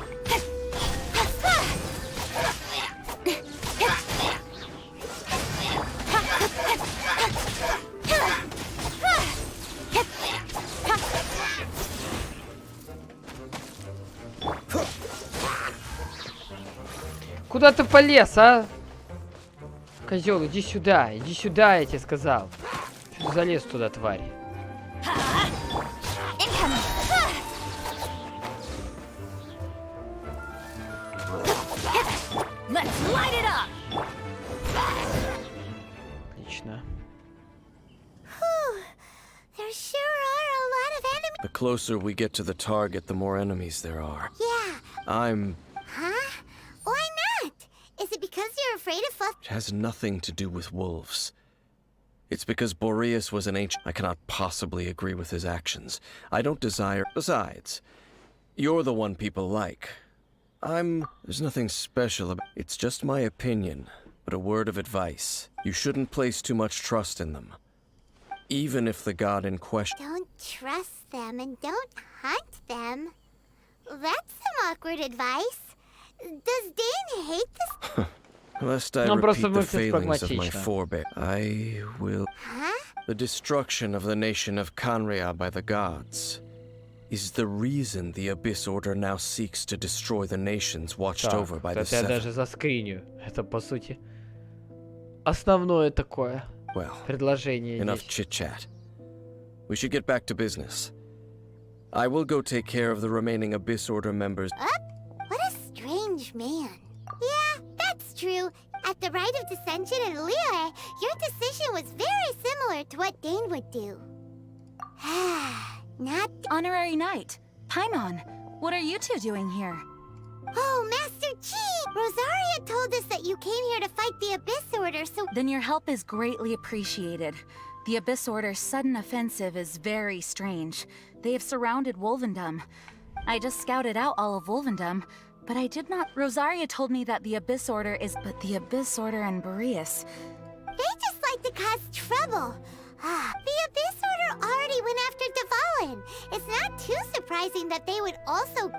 Куда ты полез, а? Козел, иди сюда, я тебе сказал. Что ты залез туда, тварь? Отлично. There sure are a lot of enemies. The closer we get to the target, the more enemies there are. Yeah. Huh? Why not? Is it because you're afraid of fuck? It has nothing to do with wolves. It's because Boreas was an ancient... I cannot possibly agree with his actions. I don't desire... Besides, you're the one people like. There's nothing special about... It's just my opinion, but a word of advice. You shouldn't place too much trust in them. Even if the god in question... Don't trust them and don't hunt them. That's some awkward advice. Does Dane hate this? Lest I Он repeat просто the мыслит failings of my прагматично. forebear, I will... Huh? The destruction of the nation of Kanria by the gods is the reason the Abyss Order now seeks to destroy the nations watched Так, over by the это я Seven. даже заскриню. Это, по сути, основное такое Well, предложение enough здесь. chit-chat. We should get back to business. I will go take care of the remaining Abyss Order members. What a strange man. Yeah, that's true. At the Rite of Dissension in Liyue, your decision was very similar to what Dane would do. Not... Honorary Knight, Paimon, what are you two doing here? Oh, Master Chi! Rosaria told us that you came here to fight the Abyss Order, so... Then your help is greatly appreciated. The Abyss Order's sudden offensive is very strange. They have surrounded Wolvendom. I just scouted out all of Wolvendom, but I did not... Rosaria told me that the Abyss Order is... But the Abyss Order and Boreas... They just like to cause trouble. The Abyss Order already went after Dvalin. It's not too surprising that they would also...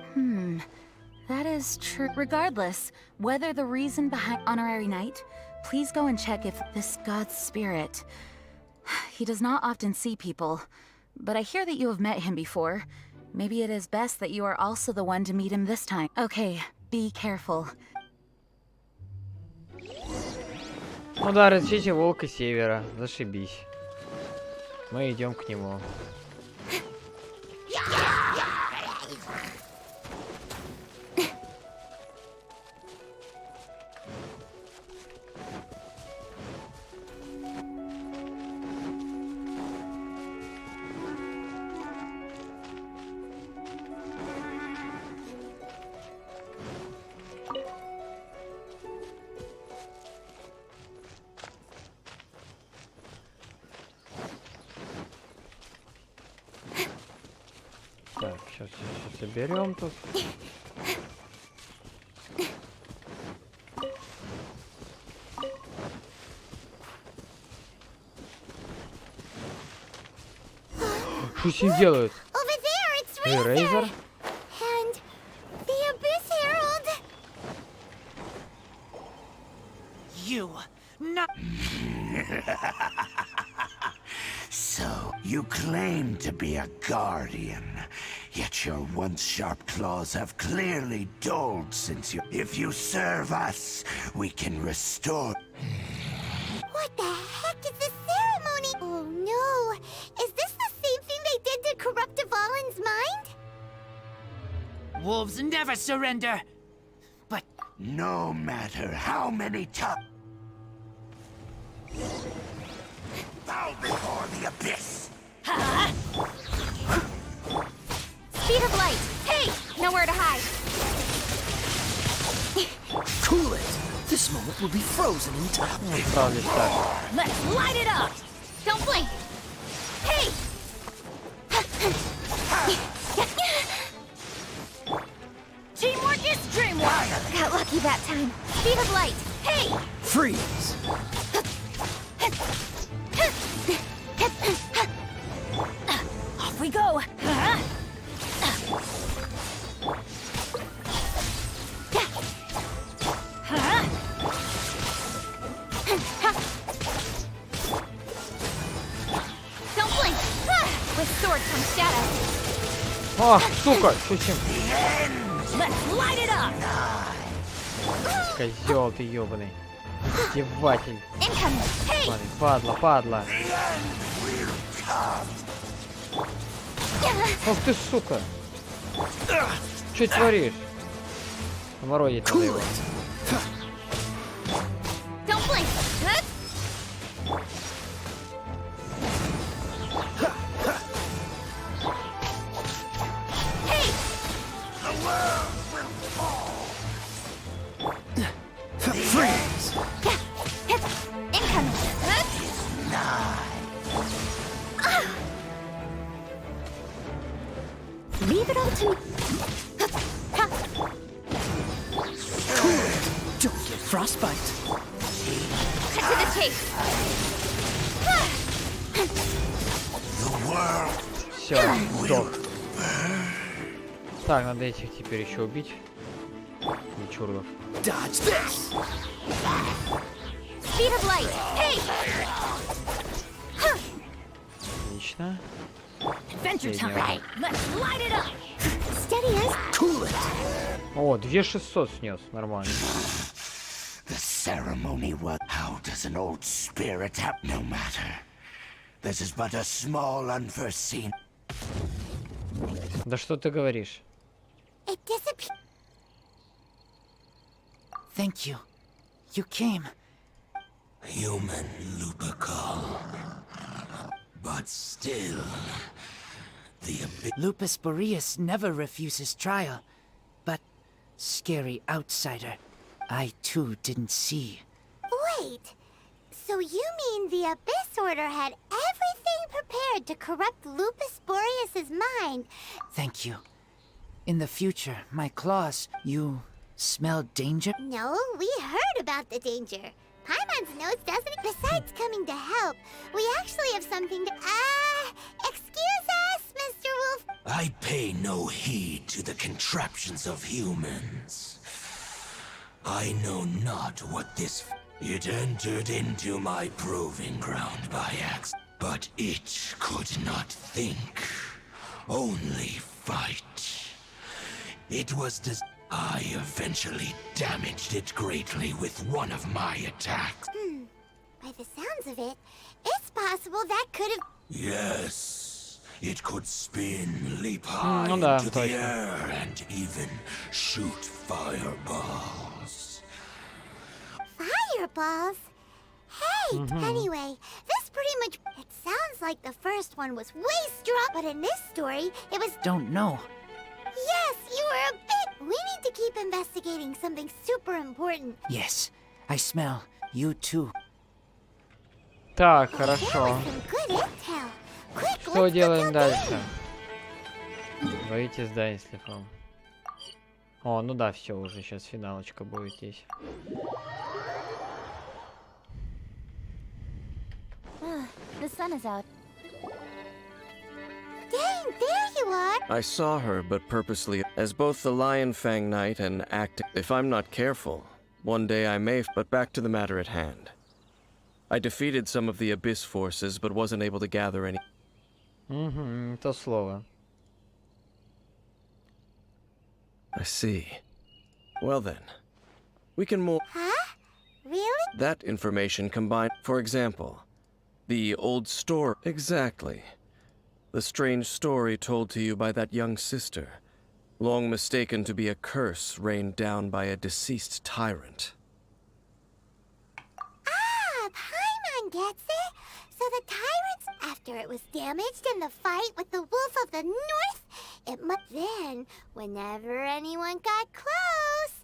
That is true. Regardless, whether the reason behind Honorary Knight, please go and check if this god's spirit... He does not often see people, but I hear that you have met him before. Maybe it is best that you are also the one to meet him this time. Okay, be careful. Ну да, разыщите волка севера. Зашибись. Мы идем к нему. Так, сейчас соберем тут. Что с ним делают? Over there, it's Razor! Рейзер? And the Abyss Herald! You not. So, you claim to be a guardian, yet your once sharp claws have clearly dulled since you... If you serve us, we can restore... What the heck is this ceremony? Oh no! Is this the same thing they did to corrupt Dvalin's mind? Wolves never surrender. But No matter how many times... Bow before the abyss! Speed of light! Hey! Nowhere to hide! cool it. This moment will be frozen in time. Правда, так. Let's light it up! Don't blink! Hey! Teamwork is dreamwork! Got lucky that time. Speed of light! Hey! Freeze. Off we go! Don't blink! With sword comes shadow. А, сука, что с ним? Let's light it up! Козел ты ебаный. Издеватель. Incoming! Hey! Падла, падла. Ох ты, сука. Что творишь? Морозить надо его. Don't blink! Hey! Freeze. Incoming! Leave it all to me. Don't get frostbite. Cut to the Все, сдох. Так, надо этих теперь еще убить. Чурдов. Отлично. О, 2600 снес, нормально. The ceremony was. How does an old spirit have no matter? This is but a small unforeseen. Да что ты говоришь? It disappeared. Thank you. You came. Human Lupercal. But still, the Lupus Boreas never refuses trial. But, scary outsider, I too didn't see. Wait. So you mean the Abyss Order had everything prepared to corrupt Lupus Boreas's mind? Thank you. In the future, my claws, you smell danger? No, we heard about the danger. Paimon's notes doesn't. Besides coming to help, we actually have something to. Excuse us, Mr. Wolf. I pay no heed to the contraptions of humans. I know not what this. It entered into my proving ground by accident, but it could not think, only fight. It was I eventually damaged it greatly with one of my attacks. By the sounds of it, it's possible that could have. Yes, it could spin, leap high Ну да, into the точно. air, and even shoot fireballs. Fireballs? Hey, anyway, this pretty much. It sounds like the first one was way strong, but in this story, it was. Don't know. Yes, you were a bit. We need to keep investigating something super important. Yes, I smell you too. Так, There was хорошо. some good intel. Quick, Что let's go делаем tell дальше? Выйти из здания, слегка. О, ну да, все, уже сейчас финалочка будет здесь. The sun is out. Dang, there you are. I saw her, but purposely, as both the Lion Fang Knight and acting. If I'm not careful, one day I may. But back to the matter at hand. I defeated some of the Abyss forces, but wasn't able to gather any. Угу, то слово. I see. Well then, we can more. Huh? Really? That information combined. For example, the old story. Exactly. The strange story told to you by that young sister, long mistaken to be a curse rained down by a deceased tyrant. Paimon gets it. So the tyrants, after it was damaged in the fight with the Wolf of the North, it must then, whenever anyone got close,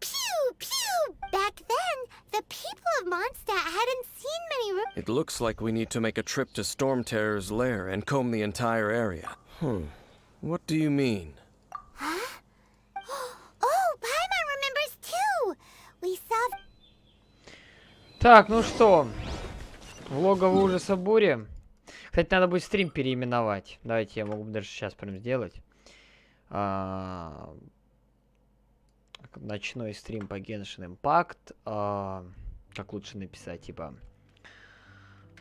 pew, pew, back then, the people of Mondstadt hadn't seen many It looks like we need to make a trip to Storm Terror's lair and comb the entire area. What do you mean? Huh? Oh, Paimon remembers too! We saw... Так, ну что? В логово ужаса бури. Кстати, надо будет стрим переименовать. Давайте, я могу даже сейчас прям сделать. Ночной стрим по Genshin импакт. Как лучше написать, типа...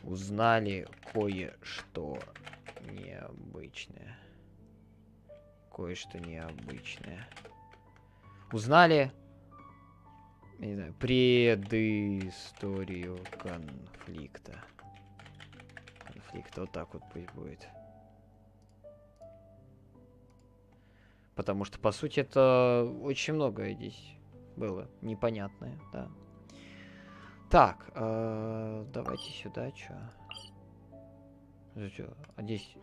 Узнали кое-что необычное. Кое-что необычное. Узнали... Я не знаю, предысторию конфликта. Вот так вот пусть будет. Потому что, по сути, это очень многое здесь было непонятное, да. Так, давайте сюда, чё? А здесь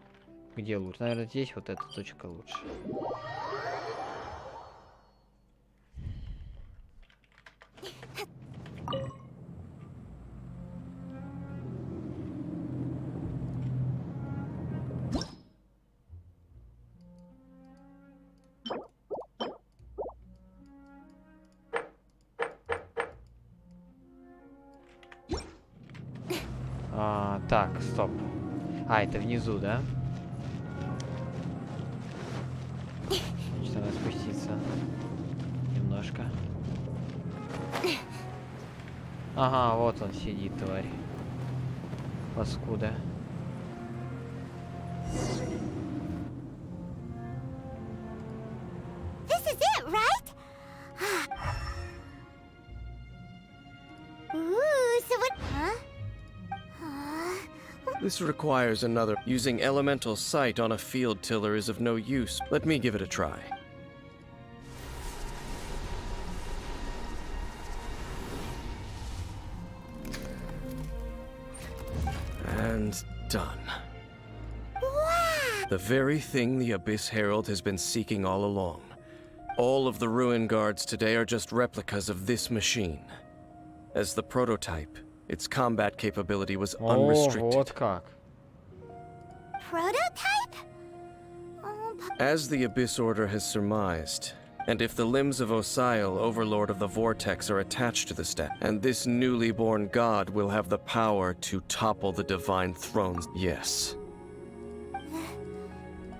где лучше? Наверное, здесь вот эта точка лучше. Так, стоп. А, это внизу, да? Значит, надо спуститься. Немножко. Ага, вот он сидит, тварь. Паскуда. This is it, right? Ooh, so what? Huh? This requires another. Using elemental sight on a field tiller is of no use. Let me give it a try. And done. Wow! The very thing the Abyss Herald has been seeking all along. All of the Ruin Guards today are just replicas of this machine. As the prototype, its combat capability was О, unrestricted. вот как. Prototype? As the Abyss Order has surmised, and if the limbs of Osiel, Overlord of the Vortex, are attached to the stat, and this newly born god will have the power to topple the divine thrones, yes.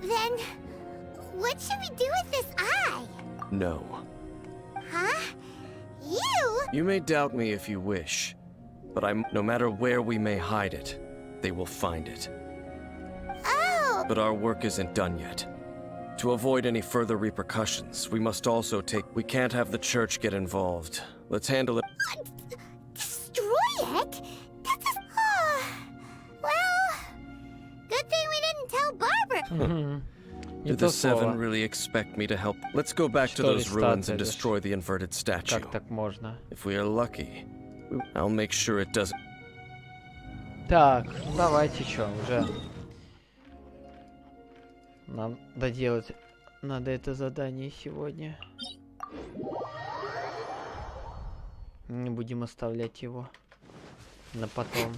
Then, what should we do with this eye? No. Huh? You? You may doubt me if you wish, but no matter where we may hide it, they will find it. Oh! But our work isn't done yet. To avoid any further repercussions, we must also we can't have the church get involved. Let's handle it. Destroy it? That's well, good thing we didn't tell Barbara. Did the Seven really expect me to help? Let's go back to those ruins and destroy the inverted statue. Как так можно? If we are lucky, I'll make sure it doesn't. Так, давайте что, уже. Нам доделать надо это задание сегодня. Не будем оставлять его на потом.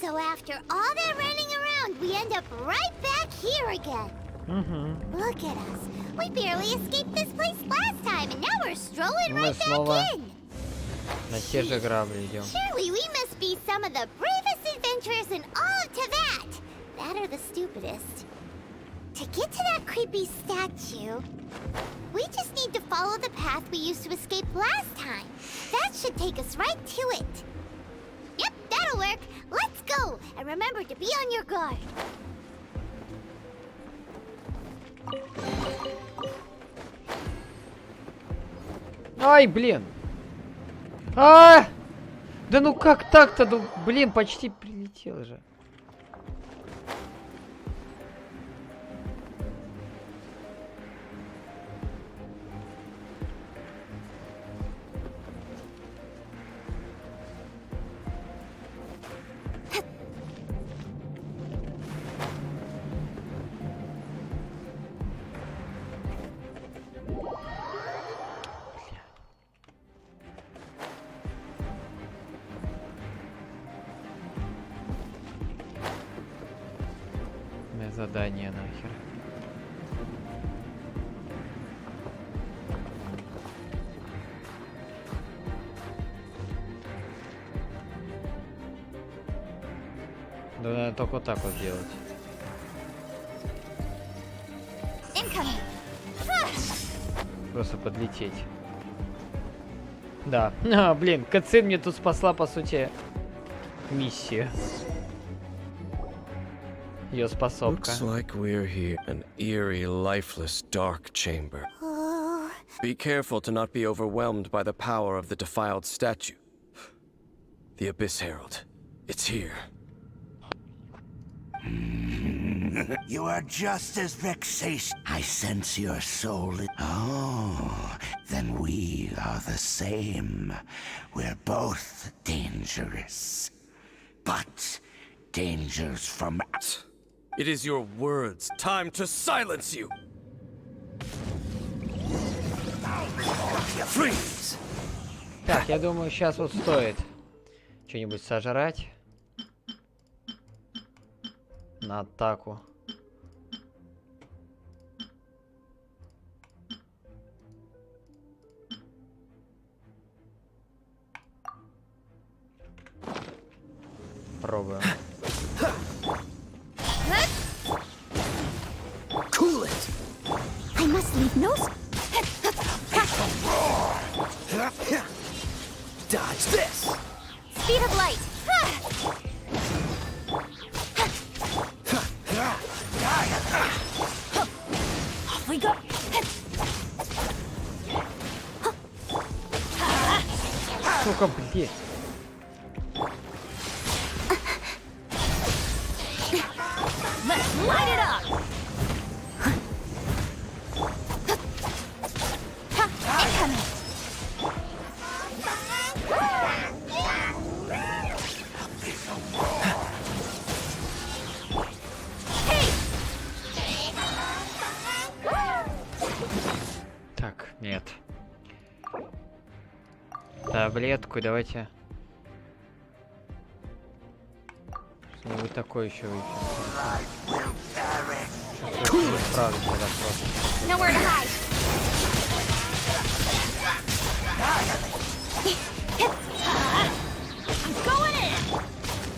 So after all that running around, we end up right back here again. Look at us. We barely escaped this place last time, and now we're strolling right back in. На те же грабли идем. Surely we must be some of the bravest adventurers in all of Tibet. That or the stupidest. To get to that creepy statue, we just need to follow the path we used to escape last time. That should take us right to it. Yep, that'll work. Let's go. And remember to be on your guard. Ай, блин! А! Да ну как так-то? Ну, блин, почти прилетел же. Задание нахер. Да надо только вот так вот делать. Просто подлететь. Да. А, блин, катсцен мне тут спасла, по сути, миссию. Ее способка. Looks like we're here. An eerie, lifeless, dark chamber. Be careful to not be overwhelmed by the power of the defiled statue. The Abyss Herald. It's here. You are just as vexatious. I sense your soul. Oh, then we are the same. We're both dangerous. But dangers from... It is your words. Time to silence you. Freeze! Так, я думаю, сейчас вот стоит что-нибудь сожрать на атаку. Пробуем. Cool it! I must leave no... Dodge this! Speed of light! Off we go! Сука, блин. Let's light it up! Так, нет. Таблетку, давайте. Что-нибудь такое еще выпьем. Сейчас не справлюсь, тогда просто. Nowhere to hide! I'm going in!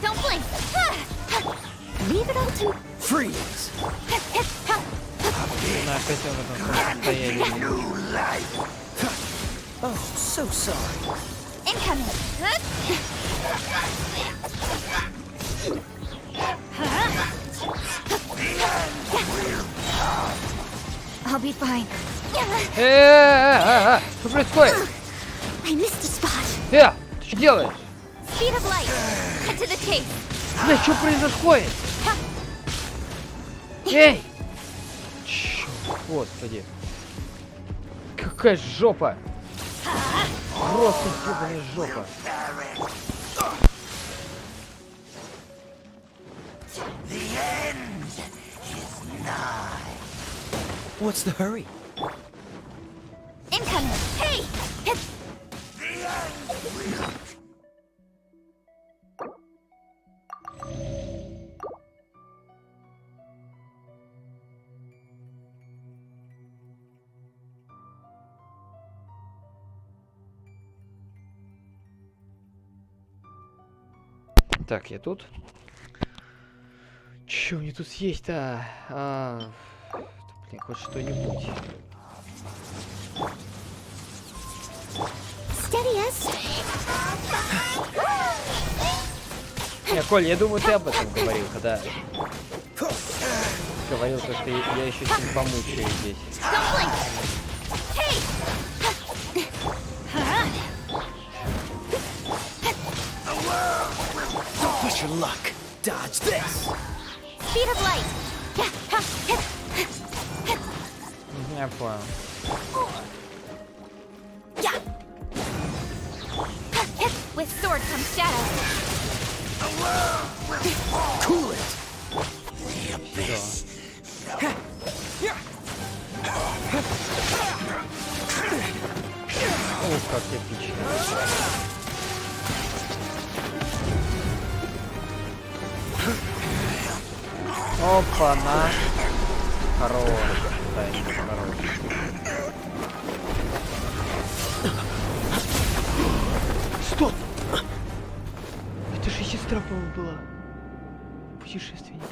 Don't blink! Leave it all to... Freeze! На опять в этом состоянии. Oh, so sorry. Incoming! I'll be fine. Что происходит? I missed a spot. Ты что делаешь? Speed of light. Cut to the chase. Бля, что происходит? Эй! Чё, господи. Какая жопа. Просто ебаная жопа. What's the hurry? Incoming. Hey! Так, я тут. Чё мне тут съесть-то? Блин, хоть что-нибудь. Коль, я думаю, ты об этом говорил, когда говорил, что я еще с ним помучаю здесь. Don't push your luck. Dodge this. Speed of light. Я понял. With sword comes shadow. Cool it. Ух, как эпично. Опа-на. Хорош. Да, хорош. Стоп! Это же сестра, по-моему, была. Путешественник.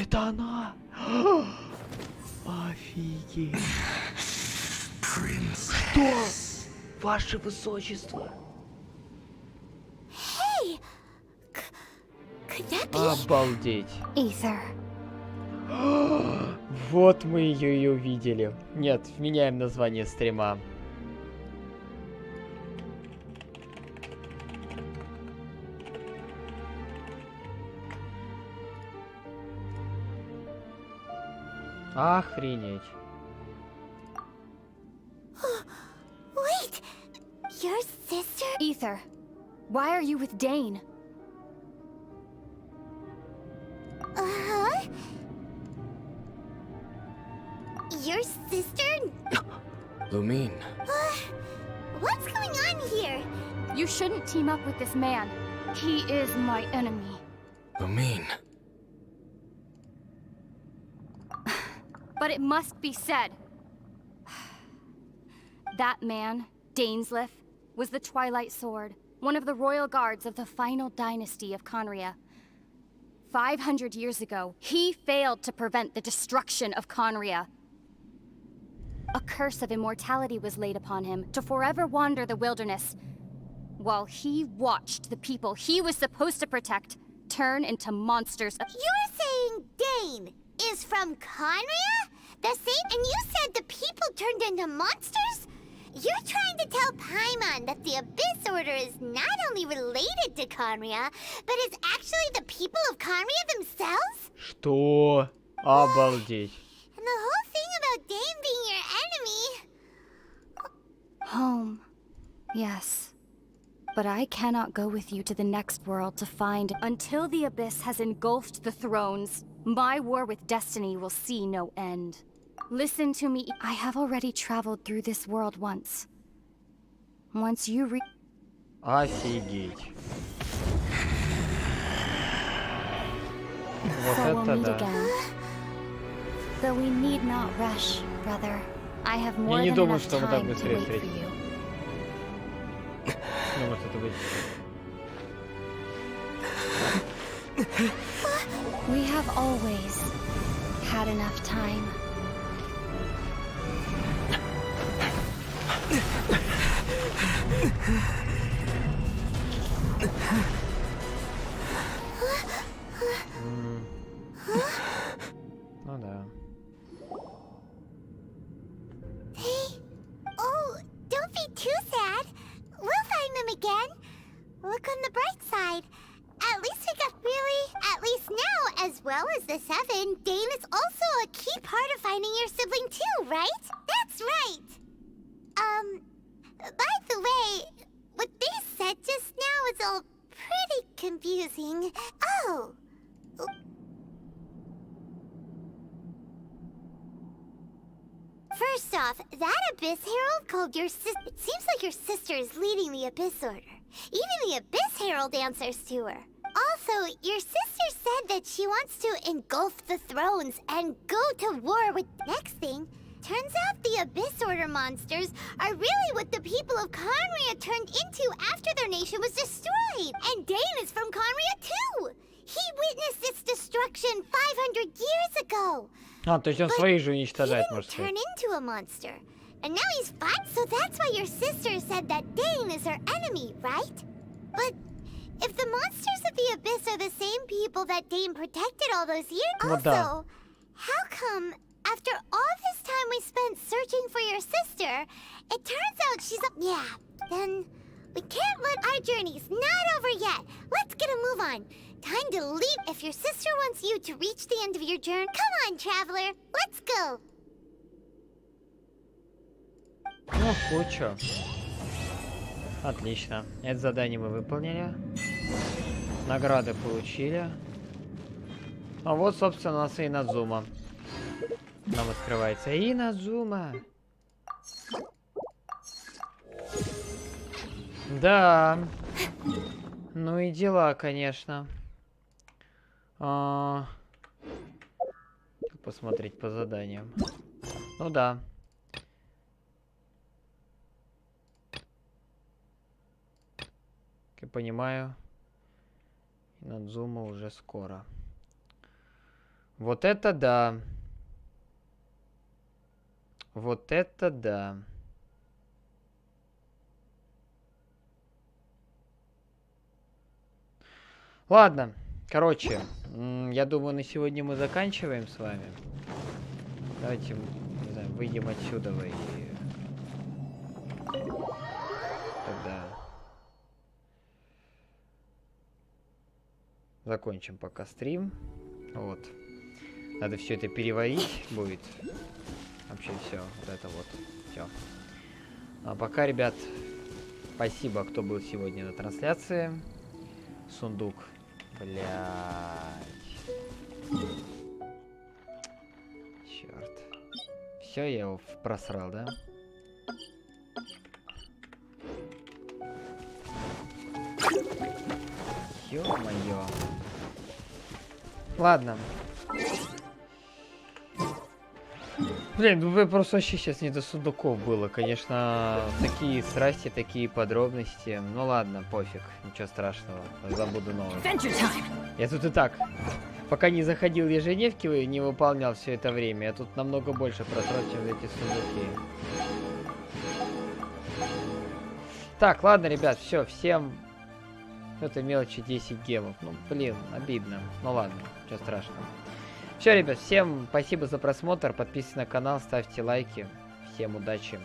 Это она! Офигеть! Что? Ваше высочество! Hey! Could that be Обалдеть! Ether? Вот мы ее и увидели. Нет, меняем название стрима. Охренеть. Wait! Your sister? Ether, why are you with Dane? Uh-huh? Your sister? Lumine. What's going on here? You shouldn't team up with this man. He is my enemy. Lumine. But it must be said. That man, Dainsleif, was the Twilight Sword, one of the royal guards of the final dynasty of Conria. 500 years ago, he failed to prevent the destruction of Conria. A curse of immortality was laid upon him to forever wander the wilderness, while he watched the people he was supposed to protect turn into monsters. You're saying Dane is from Conria? The same? And you said the people turned into monsters? You're trying to tell Paimon that the Abyss Order is not only related to Conria, but is actually the people of Conria themselves? Что? Обалдеть. And the whole thing about Dane being your enemy... Home. Yes. But I cannot go with you to the next world to find... Until the Abyss has engulfed the thrones, my war with destiny will see no end. Listen to me. I have already traveled through this world once. Once you Офигеть. Вот so we'll это meet да. again. Though we need not rush, brother. I have more Я не than думаю, enough что мы так time to быстрее wait for встретимся. you. Ну, может это быть. We have always had enough time. Ну да. Hey, oh, don't be too sad. We'll find them again. Look on the bright side. At least we got at least now, as well as the Seven, Dane is also a key part of finding your sibling too, right? That's right. By the way, what they said just now is all pretty confusing. Oh. First off, that Abyss Herald called your sister... It seems like your sister is leading the Abyss Order. Even the Abyss Herald answers to her. Also, your sister said that she wants to engulf the thrones and go to war with... Next thing, turns out the Abyss Order monsters are really what the people of Conria turned into after their nation was destroyed. And Dane is from Conria too. He witnessed its destruction 500 years ago. А, то есть он своих же уничтожает, He можно didn't turn сказать. into a monster. And now he's fine, so that's why your sister said that Dane is her enemy, right? But if the monsters of the Abyss are the same people that Dane protected all those years... Ну Also, да. how come, after all this time we spent searching for your sister, it turns out she's a... Yeah, then we can't let our journey's not over yet. Let's get a move on. Time to leave. If your sister wants you to reach the end of your journey... Come on, traveler. Let's go. Ну, куча. Отлично. Это задание мы выполнили. Награды получили. А вот, собственно, у нас и Инадзума. Нам открывается Инадзума. Да. Ну и дела, конечно. Посмотреть по заданиям. Ну да. Как я понимаю, Инадзума уже скоро. Вот это да. Вот это да. Ладно, короче, я думаю, на сегодня мы заканчиваем с вами. Давайте, не знаю, выйдем отсюда и тогда закончим пока стрим. Вот. Надо все это переварить будет. Вообще все, вот это вот. Все. А пока, ребят, спасибо, кто был сегодня на трансляции. Сундук. Блядь. Черт. Все, я его просрал, да? Ё-моё. Ладно. Блин, ну вы просто вообще сейчас не до сундуков было. Конечно, такие страсти, такие подробности. Ну ладно, пофиг. Ничего страшного. Забуду новое. Я тут и так. Пока не заходил в ежедневки, не выполнял все это время. Я тут намного больше протрачу, чем эти сундуки. Так, ладно, ребят, все, всем... Это мелочи 10 гемов. Ну, блин, обидно. Ну ладно, ничего страшного. Все, ребят, всем спасибо за просмотр. Подписывайтесь на канал, ставьте лайки. Всем удачи.